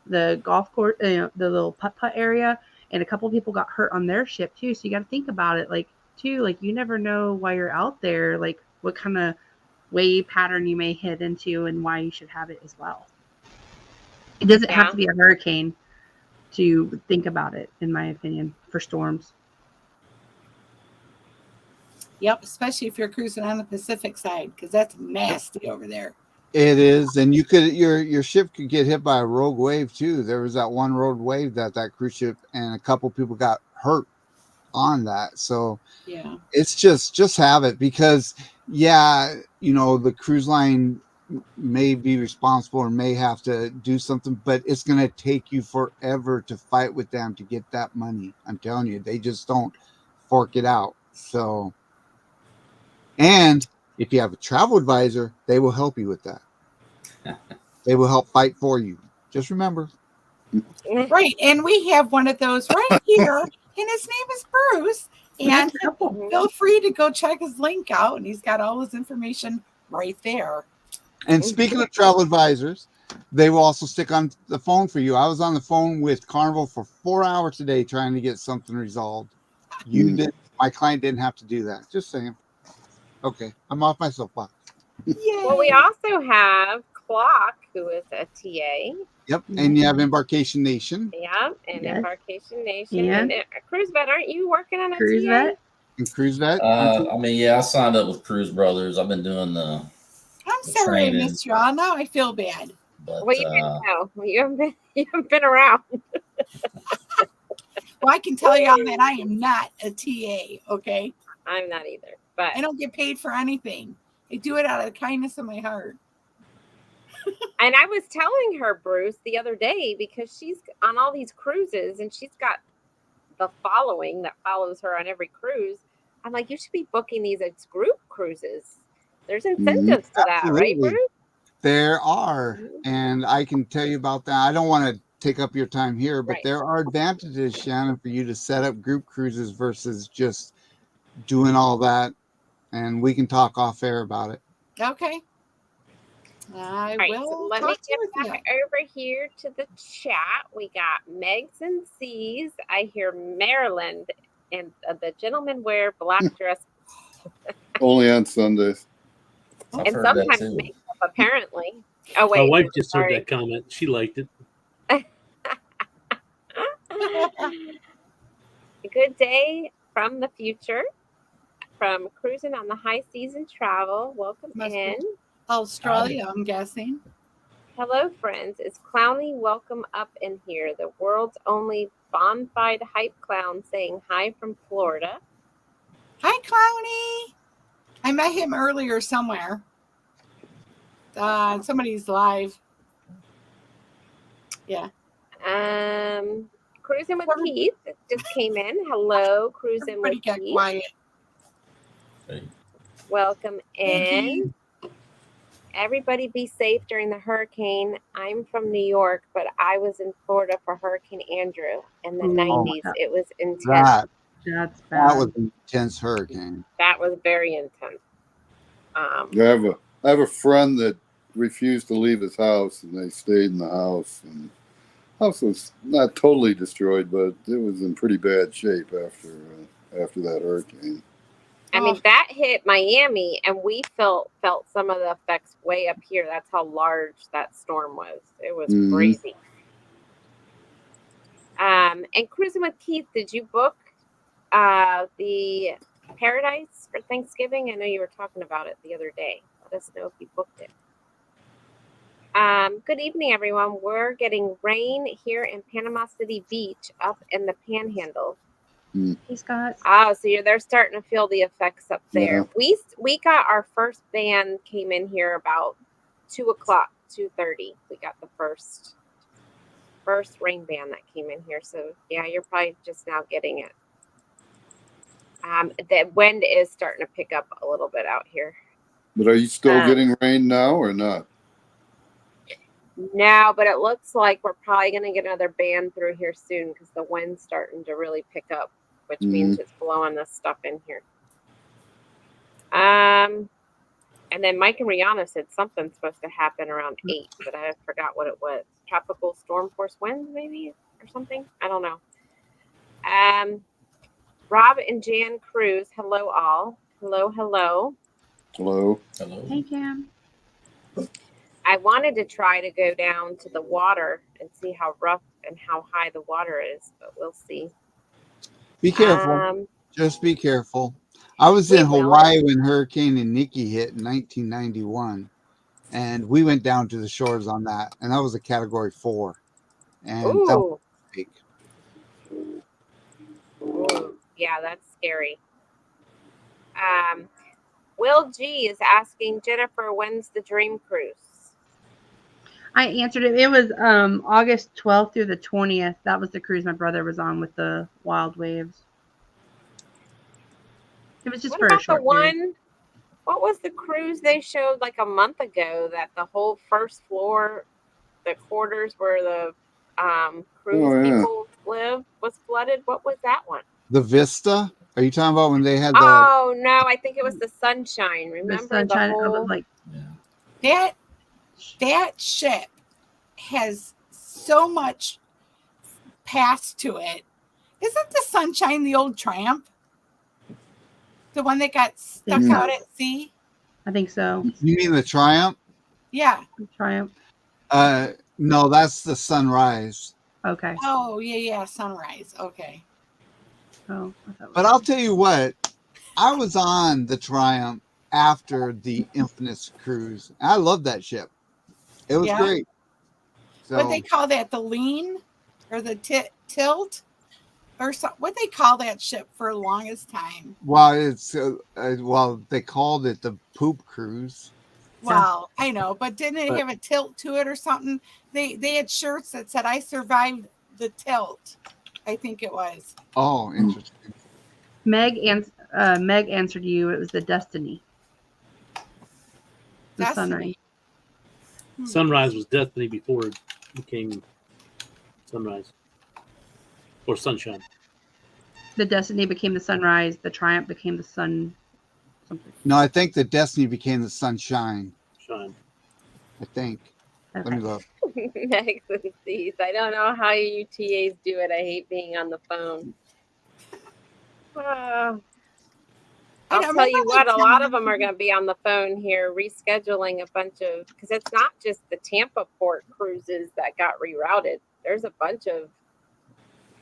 the golf course, the little putt-putt area. And a couple of people got hurt on their ship too. So you got to think about it, like you never know while you're out there, like what kind of wave pattern you may hit into and why you should have it as well. It doesn't have to be a hurricane to think about it, in my opinion, for storms. Yep, especially if you're cruising on the Pacific side, because that's nasty over there. It is, and you could your ship could get hit by a rogue wave too. There was that one rogue wave that cruise ship, and a couple people got hurt on that. So yeah, it's just have it, because the cruise line may be responsible or may have to do something, but it's going to take you forever to fight with them to get that money. I'm telling you, they just don't fork it out. So, and if you have a travel advisor, they will help you with that. They will help fight for you. Just remember. Right. And we have one of those right here, and his name is Bruce. And feel free to go check his link out, and he's got all his information right there. And speaking of travel advisors, they will also stick on the phone for you. I was on the phone with Carnival for 4 hours today trying to get something resolved. My client didn't have to do that. Just saying. Okay, I'm off my soapbox. Well, we also have Clock, who is a TA. Yep, and you have Embarkation Nation. Yeah, and Yes. Embarkation Nation. And Cruise Vet, aren't you working on a Cruise TA? Vet. And Cruise Vet. I signed up with Cruise Brothers. I've been doing the I'm sorry I training. missed you all. Now I feel bad. But Well, you didn't know. Well, you haven't been around. Well, I can tell you on that I am not a TA, okay? I'm not either. But I don't get paid for anything. I do it out of the kindness of my heart. and I was telling her, Bruce, the other day, because she's on all these cruises and she's got the following that follows her on every cruise. I'm like, you should be booking these as group cruises. There's incentives to that, right, Absolutely. Bruce? There are, and I can tell you about that. I don't want to take up your time here, but Right. there are advantages, Shannon, for you to set up group cruises versus just doing all that. And we can talk off air about it. Okay. I All right, will so let me talk to get you. back over here to the chat. We got Megs and C's. I hear Maryland and the gentlemen wear black dress Only on Sundays. I've and heard that sometimes too. makeup, apparently. Oh, My wait. wife just heard sorry. that comment. She liked it. A good day from the future, from cruising on the high season travel. Welcome Must be. in. Australia, I'm guessing. Hello, friends. It's Clowny. Welcome up in here. The world's only bonfide hype clown saying hi from Florida. Hi, Clowny. I met him earlier somewhere. Somebody's live. Yeah. Cruising with Keith just came in. Hello, Cruising Everybody with got Keith. quiet. Hey, Welcome Hey, in. Everybody be safe during the hurricane. I'm from New York, but I was in Florida for Hurricane Andrew in the Ooh, 90s. that- It was intense. That's That bad. was an intense hurricane. That was very intense. I have a friend that refused to leave his house, and they stayed in the house. And the house was not totally destroyed, but it was in pretty bad shape after that hurricane. I mean, that hit Miami, and we felt some of the effects way up here. That's how large that storm was. It was Mhm. crazy. And Cruising with Keith, did you book the Paradise for Thanksgiving? I know you were talking about it the other day. Let us know if you booked it. Good evening, everyone. We're getting rain here in Panama City Beach up in the Panhandle. Hey, Scott. Oh, so they're starting to feel the effects up there. Yeah. We got our first band came in here about 2:00, 2:30. We got the first rain band that came in here. So yeah, you're probably just now getting it. The wind is starting to pick up a little bit out here. But are you still getting rain now or not? No, but it looks like we're probably going to get another band through here soon because the wind's starting to really pick up, which means it's blowing this stuff in here. And then Mike and Rihanna said something's supposed to happen around 8, but I forgot what it was. Tropical storm force winds, maybe, or something. I don't know. Rob and Jan Cruz, hello all. Hello, hello. Hello. hello. Hey, Cam. I wanted to try to go down to the water and see how rough and how high the water is, but we'll see. Be careful. Just be careful. I was We in will. Hawaii when Hurricane Nikki hit in 1991, and we went down to the shores on that, and that was a Category 4. And that was Ooh. big. Ooh, yeah, that's scary. Will G is asking Jennifer, when's the Dream Cruise? I answered it. It was August 12th through the 20th. That was the cruise my brother was on with the Wild Waves. It was just What for a about the short period. one? What was the cruise they showed like a month ago that the whole first floor, the quarters where the cruise people live was flooded? What was that one? The Vista? Are you talking about when they had the... Oh no, I think it was the Sunshine. Remember The Sunshine, the I whole was like, that ship has so much past to it. Isn't the Sunshine the old Triumph? The one that got stuck out at sea? I think so. You mean the Triumph? Yeah. Triumph. No, that's the Sunrise. Okay. Oh, yeah, Sunrise. Okay. Oh, but I'll tell you what, I was on the Triumph after the Infamous cruise. I love that ship. It was great. What they call that, the lean or the tilt or what they call that ship for the longest time. Well, it's they called it the poop cruise. Well, I know, but didn't it have a tilt to it or something? They had shirts that said "I survived the tilt." I think it was. Oh, interesting. Meg answered you. It was the Destiny. The Destiny. Sunrise. Sunrise was Destiny before it became Sunrise or Sunshine. The Destiny became the Sunrise. The Triumph became the Sun. Something. No, I think the Destiny became the Sunshine. Shine. I think. Okay. Let me look. Megs and C's. I don't know how you TAs do it. I hate being on the phone. I'll tell you what, a lot of them are going to be on the phone here rescheduling a bunch of, because it's not just the Tampa port cruises that got rerouted. There's a bunch of,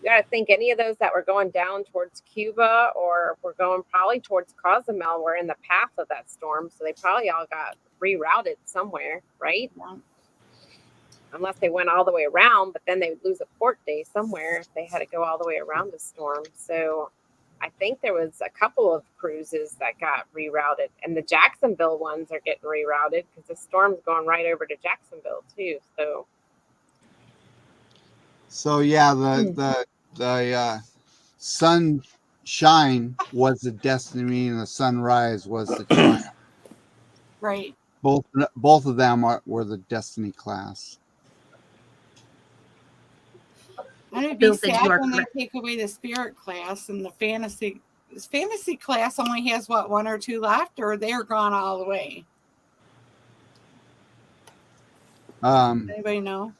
you got to think any of those that were going down towards Cuba or were going probably towards Cozumel were in the path of that storm. So they probably all got rerouted somewhere, right? Yeah. Unless they went all the way around, but then they would lose a port day somewhere if they had to go all the way around the storm. So I think there was a couple of cruises that got rerouted, and the Jacksonville ones are getting rerouted because the storm's going right over to Jacksonville too. So yeah, the Sunshine was the Destiny and the Sunrise was the Triumph. Right. Both of them were the Destiny class. And it'd be Bill said sad you are when correct. they take away the spirit class and the fantasy class only has what, one or two left, or they're gone all the way. Anybody know?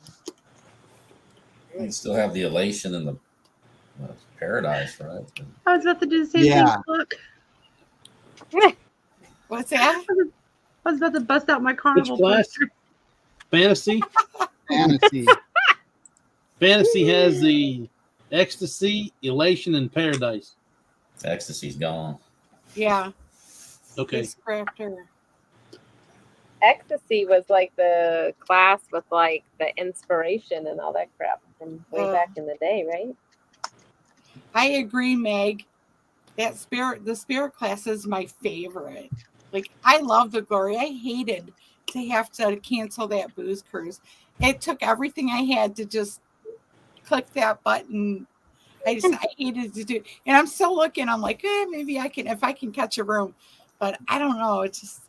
You still have the Elation and the Paradise, right? I was about to do the same Yeah. thing. Look, What's that? I was about to bust out my Which carnival class? poster. Fantasy. Fantasy. Fantasy has the Ecstasy, Elation, and Paradise. Ecstasy's gone. Yeah. Okay. They scrapped her. Ecstasy was like the class with like the inspiration and all that crap from way back in the day, right? I agree, Meg. The spirit class is my favorite. Like, I love the Glory. I hated to have to cancel that booze cruise. It took everything I had to just click that button. I hated to do, and I'm still looking. I'm like, maybe I can, if I can catch a room, but I don't know. It's just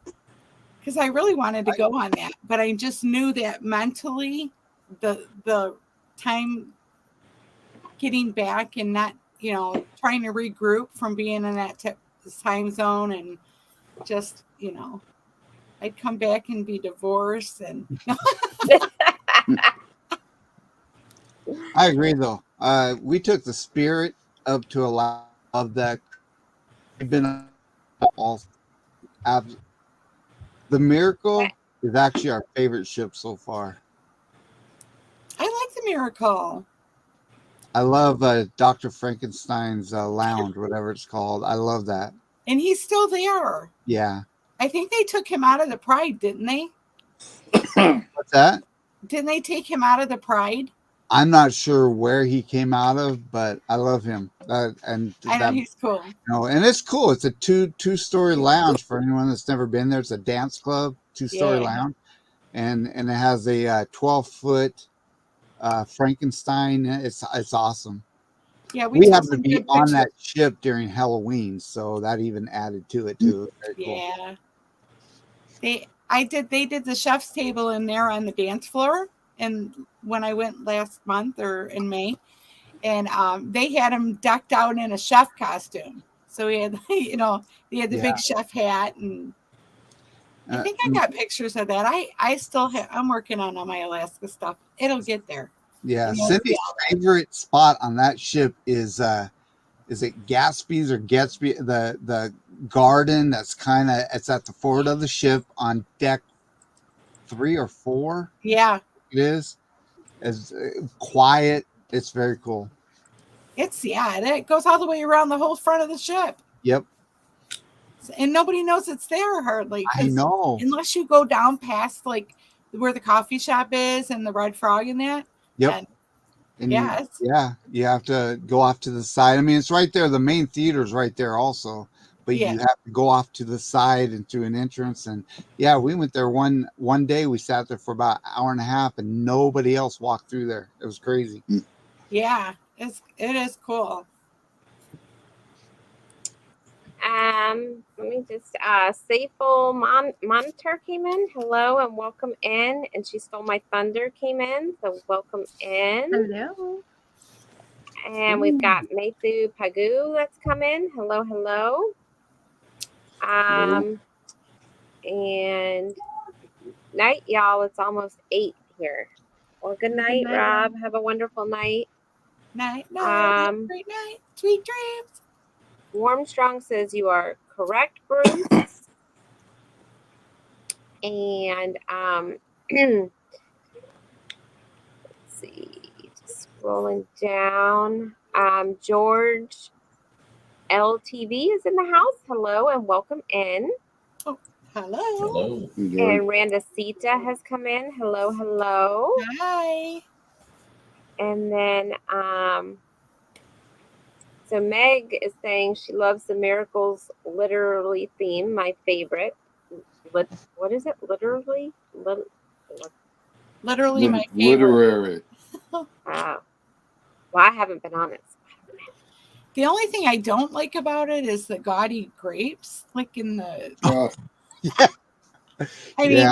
because I really wanted to go on that, but I just knew that mentally, the time getting back and not, trying to regroup from being in that time zone and just, I'd come back and be divorced and I agree, though. We took the Spirit up to a lot of that. We've been all. The Miracle is actually our favorite ship so far. I like the Miracle. I love Dr. Frankenstein's lounge, whatever it's called. I love that. And he's still there. Yeah. I think they took him out of the Pride, didn't they? What's that? Didn't they take him out of the Pride? I'm not sure where he came out of, but I love him. And I know he's cool. And it's cool. It's a two-story lounge for anyone that's never been there. It's a dance club, two-story lounge, and it has a 12-foot Frankenstein. It's awesome. Yeah, we happened to be on that ship during Halloween, so that even added to it too. Very cool. Yeah, they did the chef's table in there on the dance floor, and when I went last month or in May, and they had him decked out in a chef costume. So he had, he had the big chef hat, and I think I got pictures of that. I still have. I'm working on all my Alaska stuff. It'll get there. Yeah, Cindy's favorite spot on that ship is it Gatsby's or Gatsby, the garden that's it's at the forward of the ship on deck 3 or 4. Yeah, it is. It's quiet. It's very cool. It goes all the way around the whole front of the ship. Yep. And nobody knows it's there hardly. I know. Unless you go down past like where the coffee shop is and the Red Frog and that. Yep. And And yes. you have to go off to the side. I mean, it's right there. The main theater is right there also, but Yeah. you have to go off to the side and through an entrance. And yeah, we went there one day. We sat there for about an hour and a half, and nobody else walked through there. It was crazy. Yeah, it is cool. Let me just Safel Monitor came in. Hello and welcome in. And She Stole My Thunder came in. So welcome in. Hello. And we've got Mathu Pagu that's come in. Hello, hello. And night, y'all. It's almost 8 here. Well, good night, night, Rob. Have a wonderful night. Night, great night, sweet dreams. Warmstrong says you are correct, Bruce. And let's see, just scrolling down. George LTV is in the house. Hello and welcome in. Hello. Hello. And Randasita has come in. Hello, hello. Hi. And then so Meg is saying she loves the Miracles literally theme, my favorite. What is it? Literally? Literally my favorite. Literary. Well, I haven't been on it. The only thing I don't like about it is the gaudy grapes, like in the. I mean, Yeah,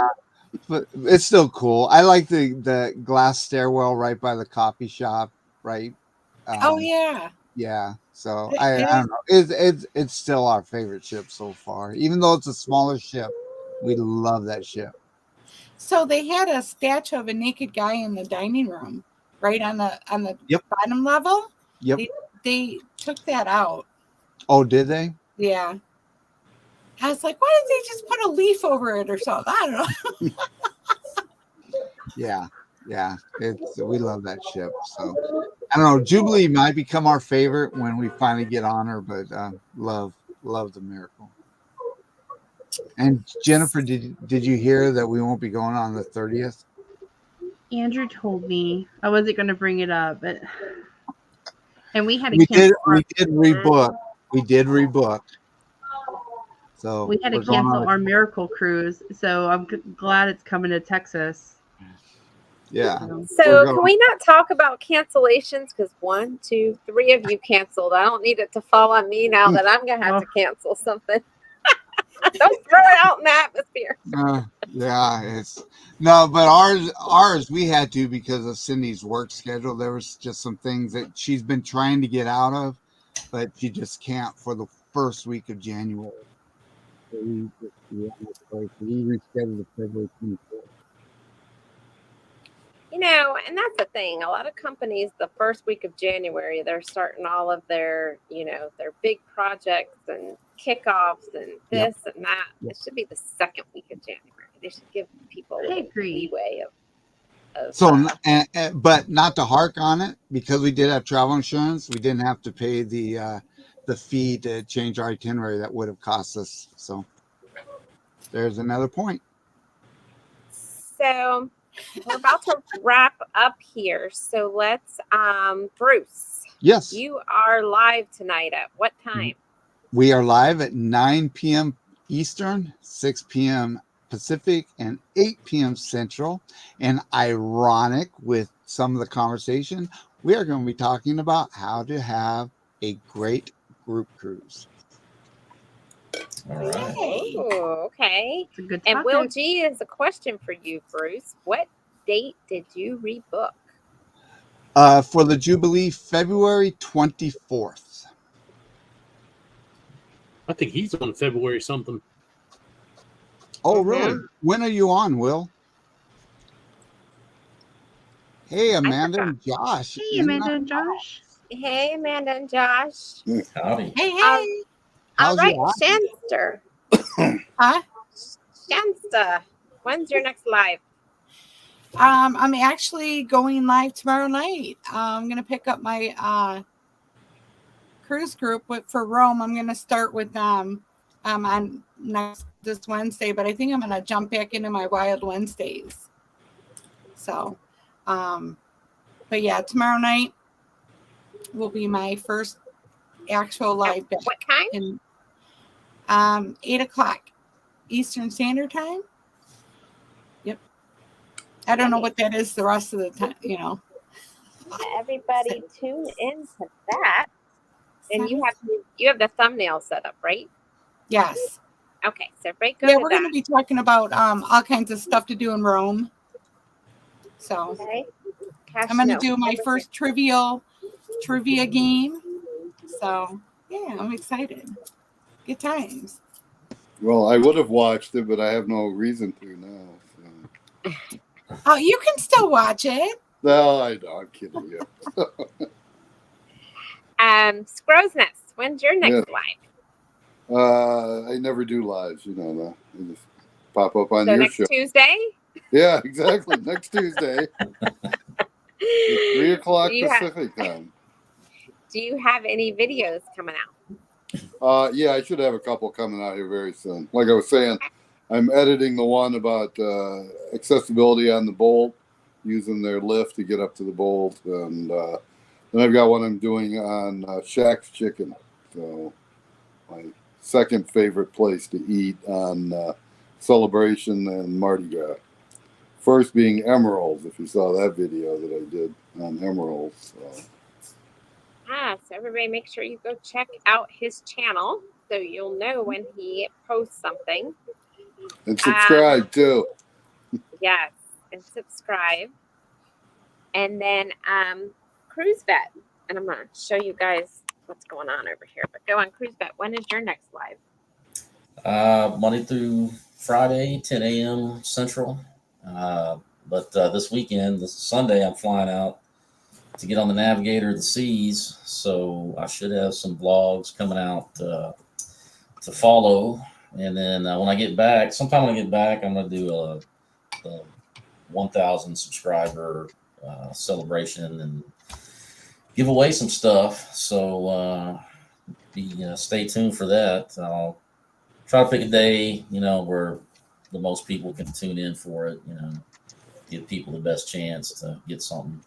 but it's still cool. I like the glass stairwell right by the coffee shop, right? Oh yeah. Yeah. So It- I it don't know. It's still our favorite ship so far. Even though it's a smaller ship, we love that ship. So they had a statue of a naked guy in the dining room, right on the Yep. bottom level. Yep. They took that out. Oh, did they? Yeah. I was like, why didn't they just put a leaf over it or something? I don't know. Yeah. Yeah. We love that ship. So I don't know. Jubilee might become our favorite when we finally get on her, but love the Miracle. And Jennifer, did you hear that we won't be going on the 30th? Andrew told me I wasn't going to bring it up, but we had to We cancel. did rebook. We did rebook. So We had to we're going cancel on our Miracle cruise. So I'm glad it's coming to Texas. Yeah. So can we not talk about cancellations? Because 1, 2, 3 of you canceled. I don't need it to fall on me now that I'm gonna have to cancel something. Don't throw it out in the atmosphere. Yeah, it's no, but ours we had to because of Cindy's work schedule. There was just some things that she's been trying to get out of, but she just can't for the first week of January. So we rescheduled to February 24th. You know, and that's the thing. A lot of companies, the first week of January, they're starting all of their, their big projects and kickoffs and this and that. It should be the second week of January. They should give people a little leeway of So, but not to hark on it, because we did have travel insurance, we didn't have to pay the fee to change our itinerary that would have cost us. So there's another point. So we're about to wrap up here. So let's, Bruce. Yes. You are live tonight at what time? We are live at 9 p.m. Eastern, 6 p.m. Pacific, and 8 p.m. Central. And ironic with some of the conversation, we are going to be talking about how to have a great group cruise. All right. Oh, okay. It's a good And topic. Will G is a question for you, Bruce. What date did you rebook? For the Jubilee, February 24th. I think he's on February something. Oh, really? When are you on, Will? Hey, Amanda and Josh. Hey, Amanda and Josh. Hey, Amanda and Josh. Howdy. Hey. All How's right, your Shanster. Huh? Shansta, when's your next live? I'm actually going live tomorrow night. I'm gonna pick up my cruise group for Rome. I'm gonna start with them on this Wednesday, but I think I'm gonna jump back into my Wild Wednesdays. So, but yeah, tomorrow night will be my first actual live bet. What time? And 8 o'clock Eastern Standard Time. Yep. I don't know what that is the rest of the time, you know. Everybody tune in to that. And you have the thumbnail set up, right? Yes. Okay, so everybody go Yeah, to we're that. going to be talking about all kinds of stuff to do in Rome. So Okay. I'm going to do my first trivia game. So yeah, I'm excited. Good times. Well, I would have watched it, but I have no reason to now. So. Oh, you can still watch it. No, I know. I'm kidding you. Scrow's Nest. When's your next live? I never do lives, you know that. I just pop up on So your next show. Tuesday? Yeah, exactly. Next Tuesday. At 3 o'clock Do you Pacific time. Do you have any videos coming out? Yeah, I should have a couple coming out here very soon. Like I was saying, I'm editing the one about accessibility on the Bolt, using their lift to get up to the Bolt, and then I've got one I'm doing on Shaq's Chicken. So my second favorite place to eat on Celebration and Mardi Gras. First being Emeralds, if you saw that video that I did on Emeralds. So everybody make sure you go check out his channel so you'll know when he posts something. And subscribe too. Yes, and subscribe. And then Cruise Vet. And I'm going to show you guys what's going on over here. But go on Cruise Vet. When is your next live? Monday through Friday, 10 a.m. Central. But this weekend, this Sunday, I'm flying out to get on the Navigator of the Seas. So I should have some vlogs coming out to follow. And then when I get back, sometime when I get back, I'm going to do a 1,000 subscriber celebration and give away some stuff. So stay tuned for that. I'll try to pick a day, where the most people can tune in for it, give people the best chance to get something.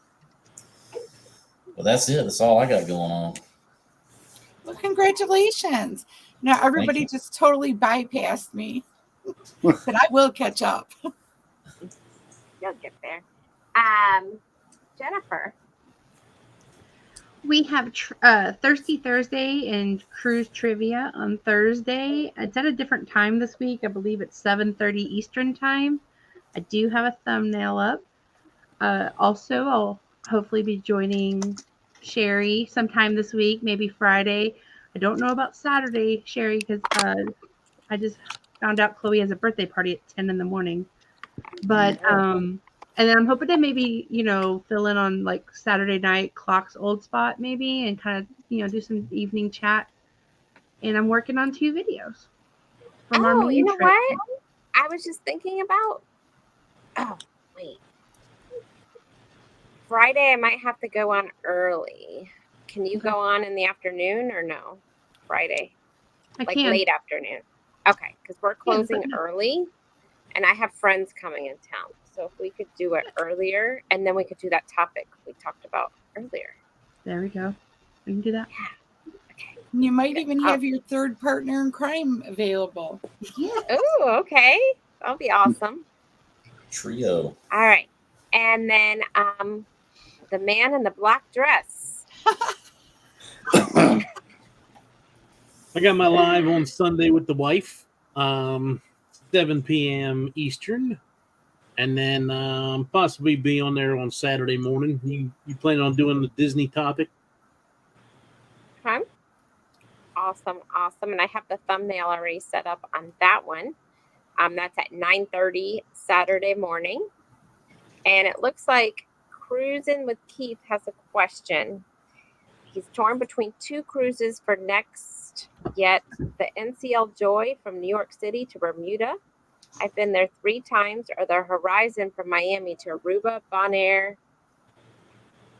But that's it. That's all I got going on. Well, congratulations. Now everybody just totally bypassed me. But I will catch up. You'll get there. Jennifer. We have Thirsty Thursday and Cruise Trivia on Thursday. It's at a different time this week. I believe it's 7:30 Eastern time. I do have a thumbnail up. Also, I'll hopefully be joining Sherry sometime this week, maybe Friday. I don't know about Saturday, Sherry, because I just found out Chloe has a birthday party at 10 in the morning. But and then I'm hoping to maybe, fill in on like Saturday night Clock's old spot maybe and kind of, do some evening chat. And I'm working on 2 videos from our main you know trip. what? I was just thinking about, Friday I might have to go on early. Can you go on in the afternoon or no? Friday? I like can. late afternoon. Okay, because we're closing early and I have friends coming in town. So if we could do it earlier and then we could do that topic we talked about earlier. There we go. We can do that. Yeah. Okay. You might even have your third partner in crime available. Yeah. Oh, okay. That'll be awesome. Trio. All right. And then the man in the black dress. I got my live on Sunday with the wife, 7 p.m. Eastern, and then possibly be on there on Saturday morning. You plan on doing the Disney topic? Okay. Awesome. And I have the thumbnail already set up on that one. That's at 9:30 Saturday morning. And it looks like Cruising with Keith has a question. He's torn between 2 cruises for next, yet the NCL Joy from New York City to Bermuda. I've been there 3 times, or the Horizon from Miami to Aruba, Bonaire,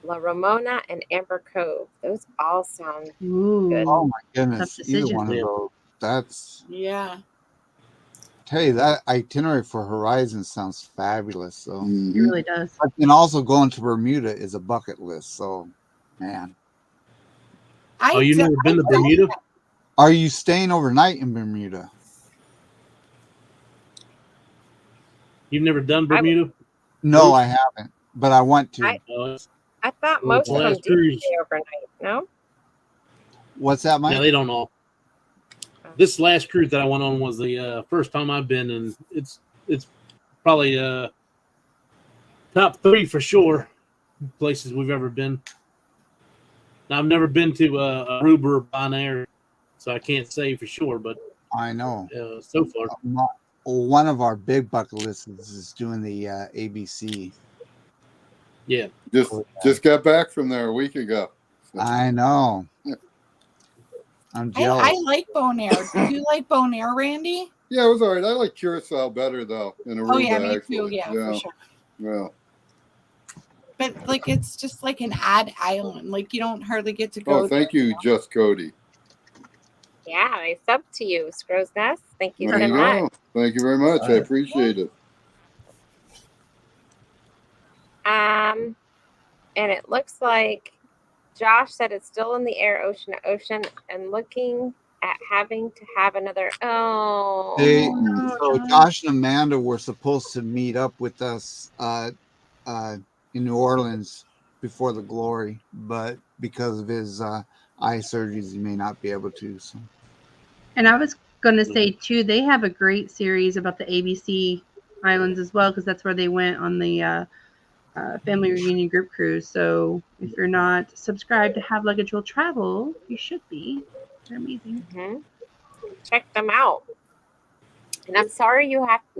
La Ramona, and Amber Cove. Those all sound Ooh. good. Oh my goodness. Tough Either decision. one of those. That's Yeah. tell you that itinerary for Horizon sounds fabulous. So, It Mhm. really does. and also going to Bermuda is a bucket list. So, man, Oh, you've never been to Bermuda? are you staying overnight in Bermuda? You've never done Bermuda? No, Bruce? I haven't, but I want to. Oh, it's- I thought Well, most the of them last do cruise- stay overnight. No. What's that, Mike? no, they don't all. This last cruise that I went on was the first time I've been, and it's probably top 3 for sure places we've ever been. Now, I've never been to Aruba or Bonaire, so I can't say for sure, but I know. so far, One of our big bucket lists is doing the ABC. yeah. Just got back from there a week ago. I know. I'm jealous. I like Bonaire. Do you like Bonaire, Randy? Yeah, it was all right. I like Curacao better though in Aruba. Oh yeah, me actually. too. Yeah, for sure. Yeah. But like, it's just like an odd island. Like you don't hardly get to go. Oh, thank you, Just Cody. Yeah, I sub to you, Scrow's Nest. Thank you There so you much. go. Thank you very much. I Alright. appreciate it. And it looks like Josh said it's still in the air, ocean to ocean, and looking at having to have another. Oh, So Josh and Amanda were supposed to meet up with us in New Orleans before the Glory, but because of his eye surgeries, he may not be able to. So And I was going to say, too, they have a great series about the ABC Islands as well, because that's where they went on the family reunion group cruise. So if you're not subscribed to Have Luggage Will Travel, you should be. They're amazing. mhm. Check them out. And I'm sorry you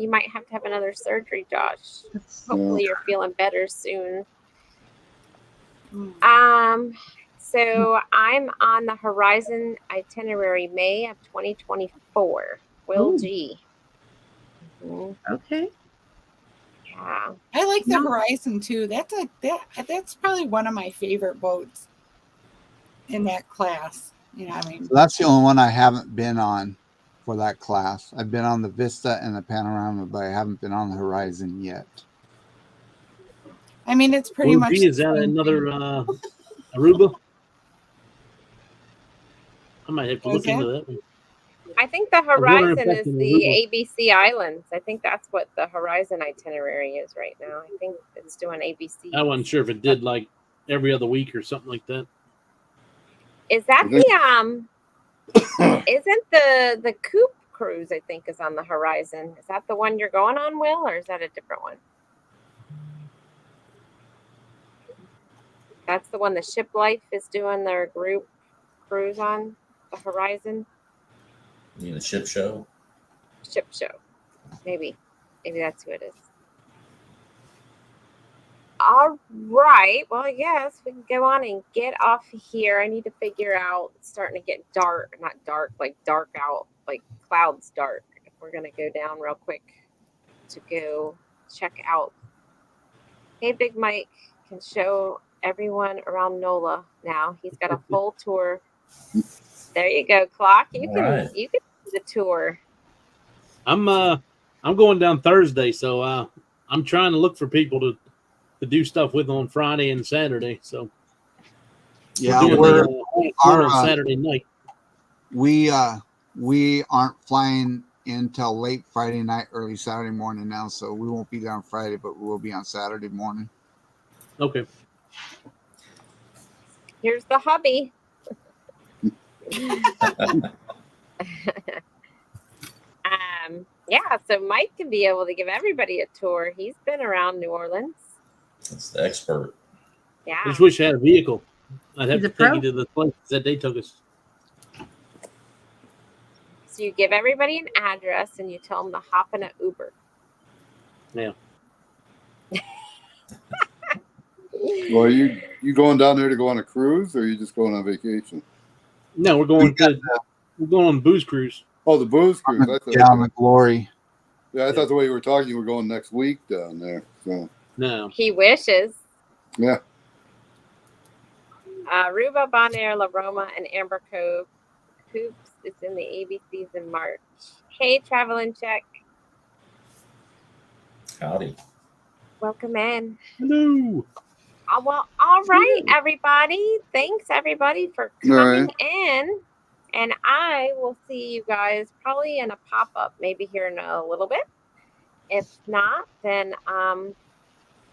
might have to have another surgery, Josh. That's, Hopefully you're feeling better soon. Mm. So I'm on the Horizon itinerary May of 2024. Will Ooh. G. Mhm. okay. Yeah. I like the No. Horizon too. That's probably one of my favorite boats in that class. You know, I mean, So that's the only one I haven't been on for that class. I've been on the Vista and the Panorama, but I haven't been on the Horizon yet. I mean, it's pretty Will much. G, is that the same another thing. Aruba? I might have to What look was into that one. I think the wondering if Horizon that's is in the Aruba. ABC Islands. I think that's what the Horizon itinerary is right now. I think it's doing ABC. I wasn't sure if it did like every other week or something like that. Is that I think- isn't the Coop cruise, I think, is on the Horizon. Is that the one you're going on, Will, or is that a different one? That's the one the Ship Life is doing their group cruise on the Horizon. You mean the ship show? Ship show. Maybe that's who it is. All right. Well, I guess we can go on and get off here. I need to figure out, it's starting to get dark, not dark, like dark out, like clouds dark. If we're going to go down real quick to go check out. Hey, Big Mike can show everyone around NOLA now. He's got a full tour. There you go, Clock. You All can right. do the tour. I'm going down Thursday, so I'm trying to look for people to do stuff with on Friday and Saturday. So Yeah, doing we're the our, on Saturday night. we aren't flying until late Friday night, early Saturday morning now, so we won't be there on Friday, but we'll be on Saturday morning. Okay. Here's the hubby. Yeah, so Mike can be able to give everybody a tour. He's been around New Orleans. That's the expert. I Yeah. just wish I had a vehicle. I'd have He's to a pro. take you to the places that they took us. So you give everybody an address and you tell them to hop in an Uber. Yeah. Well, you going down there to go on a cruise, or are you just going on vacation? No, we're going on booze cruise. Oh, the booze cruise. I thought, Yeah, on the Glory. I thought the way you were talking, you were going next week down there. So No. He wishes. yeah, Aruba, Bonaire, La Roma, and Amber Cove. Hoops is in the ABCs in March. Hey, Travel and Check. Howdy. Welcome in. Hello. Well, all right, everybody. Thanks, everybody, for All coming right. in. And I will see you guys probably in a pop up, maybe here in a little bit. If not, then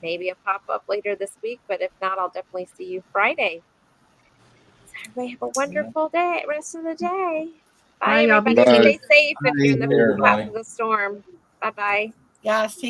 maybe a pop up later this week. But if not, I'll definitely see you Friday. So everybody have a wonderful day, rest of the day. Bye, Bye, y'all. Be everybody. Bye. Stay safe if you're in the Bye, everybody. path of the storm. Bye bye. Yes.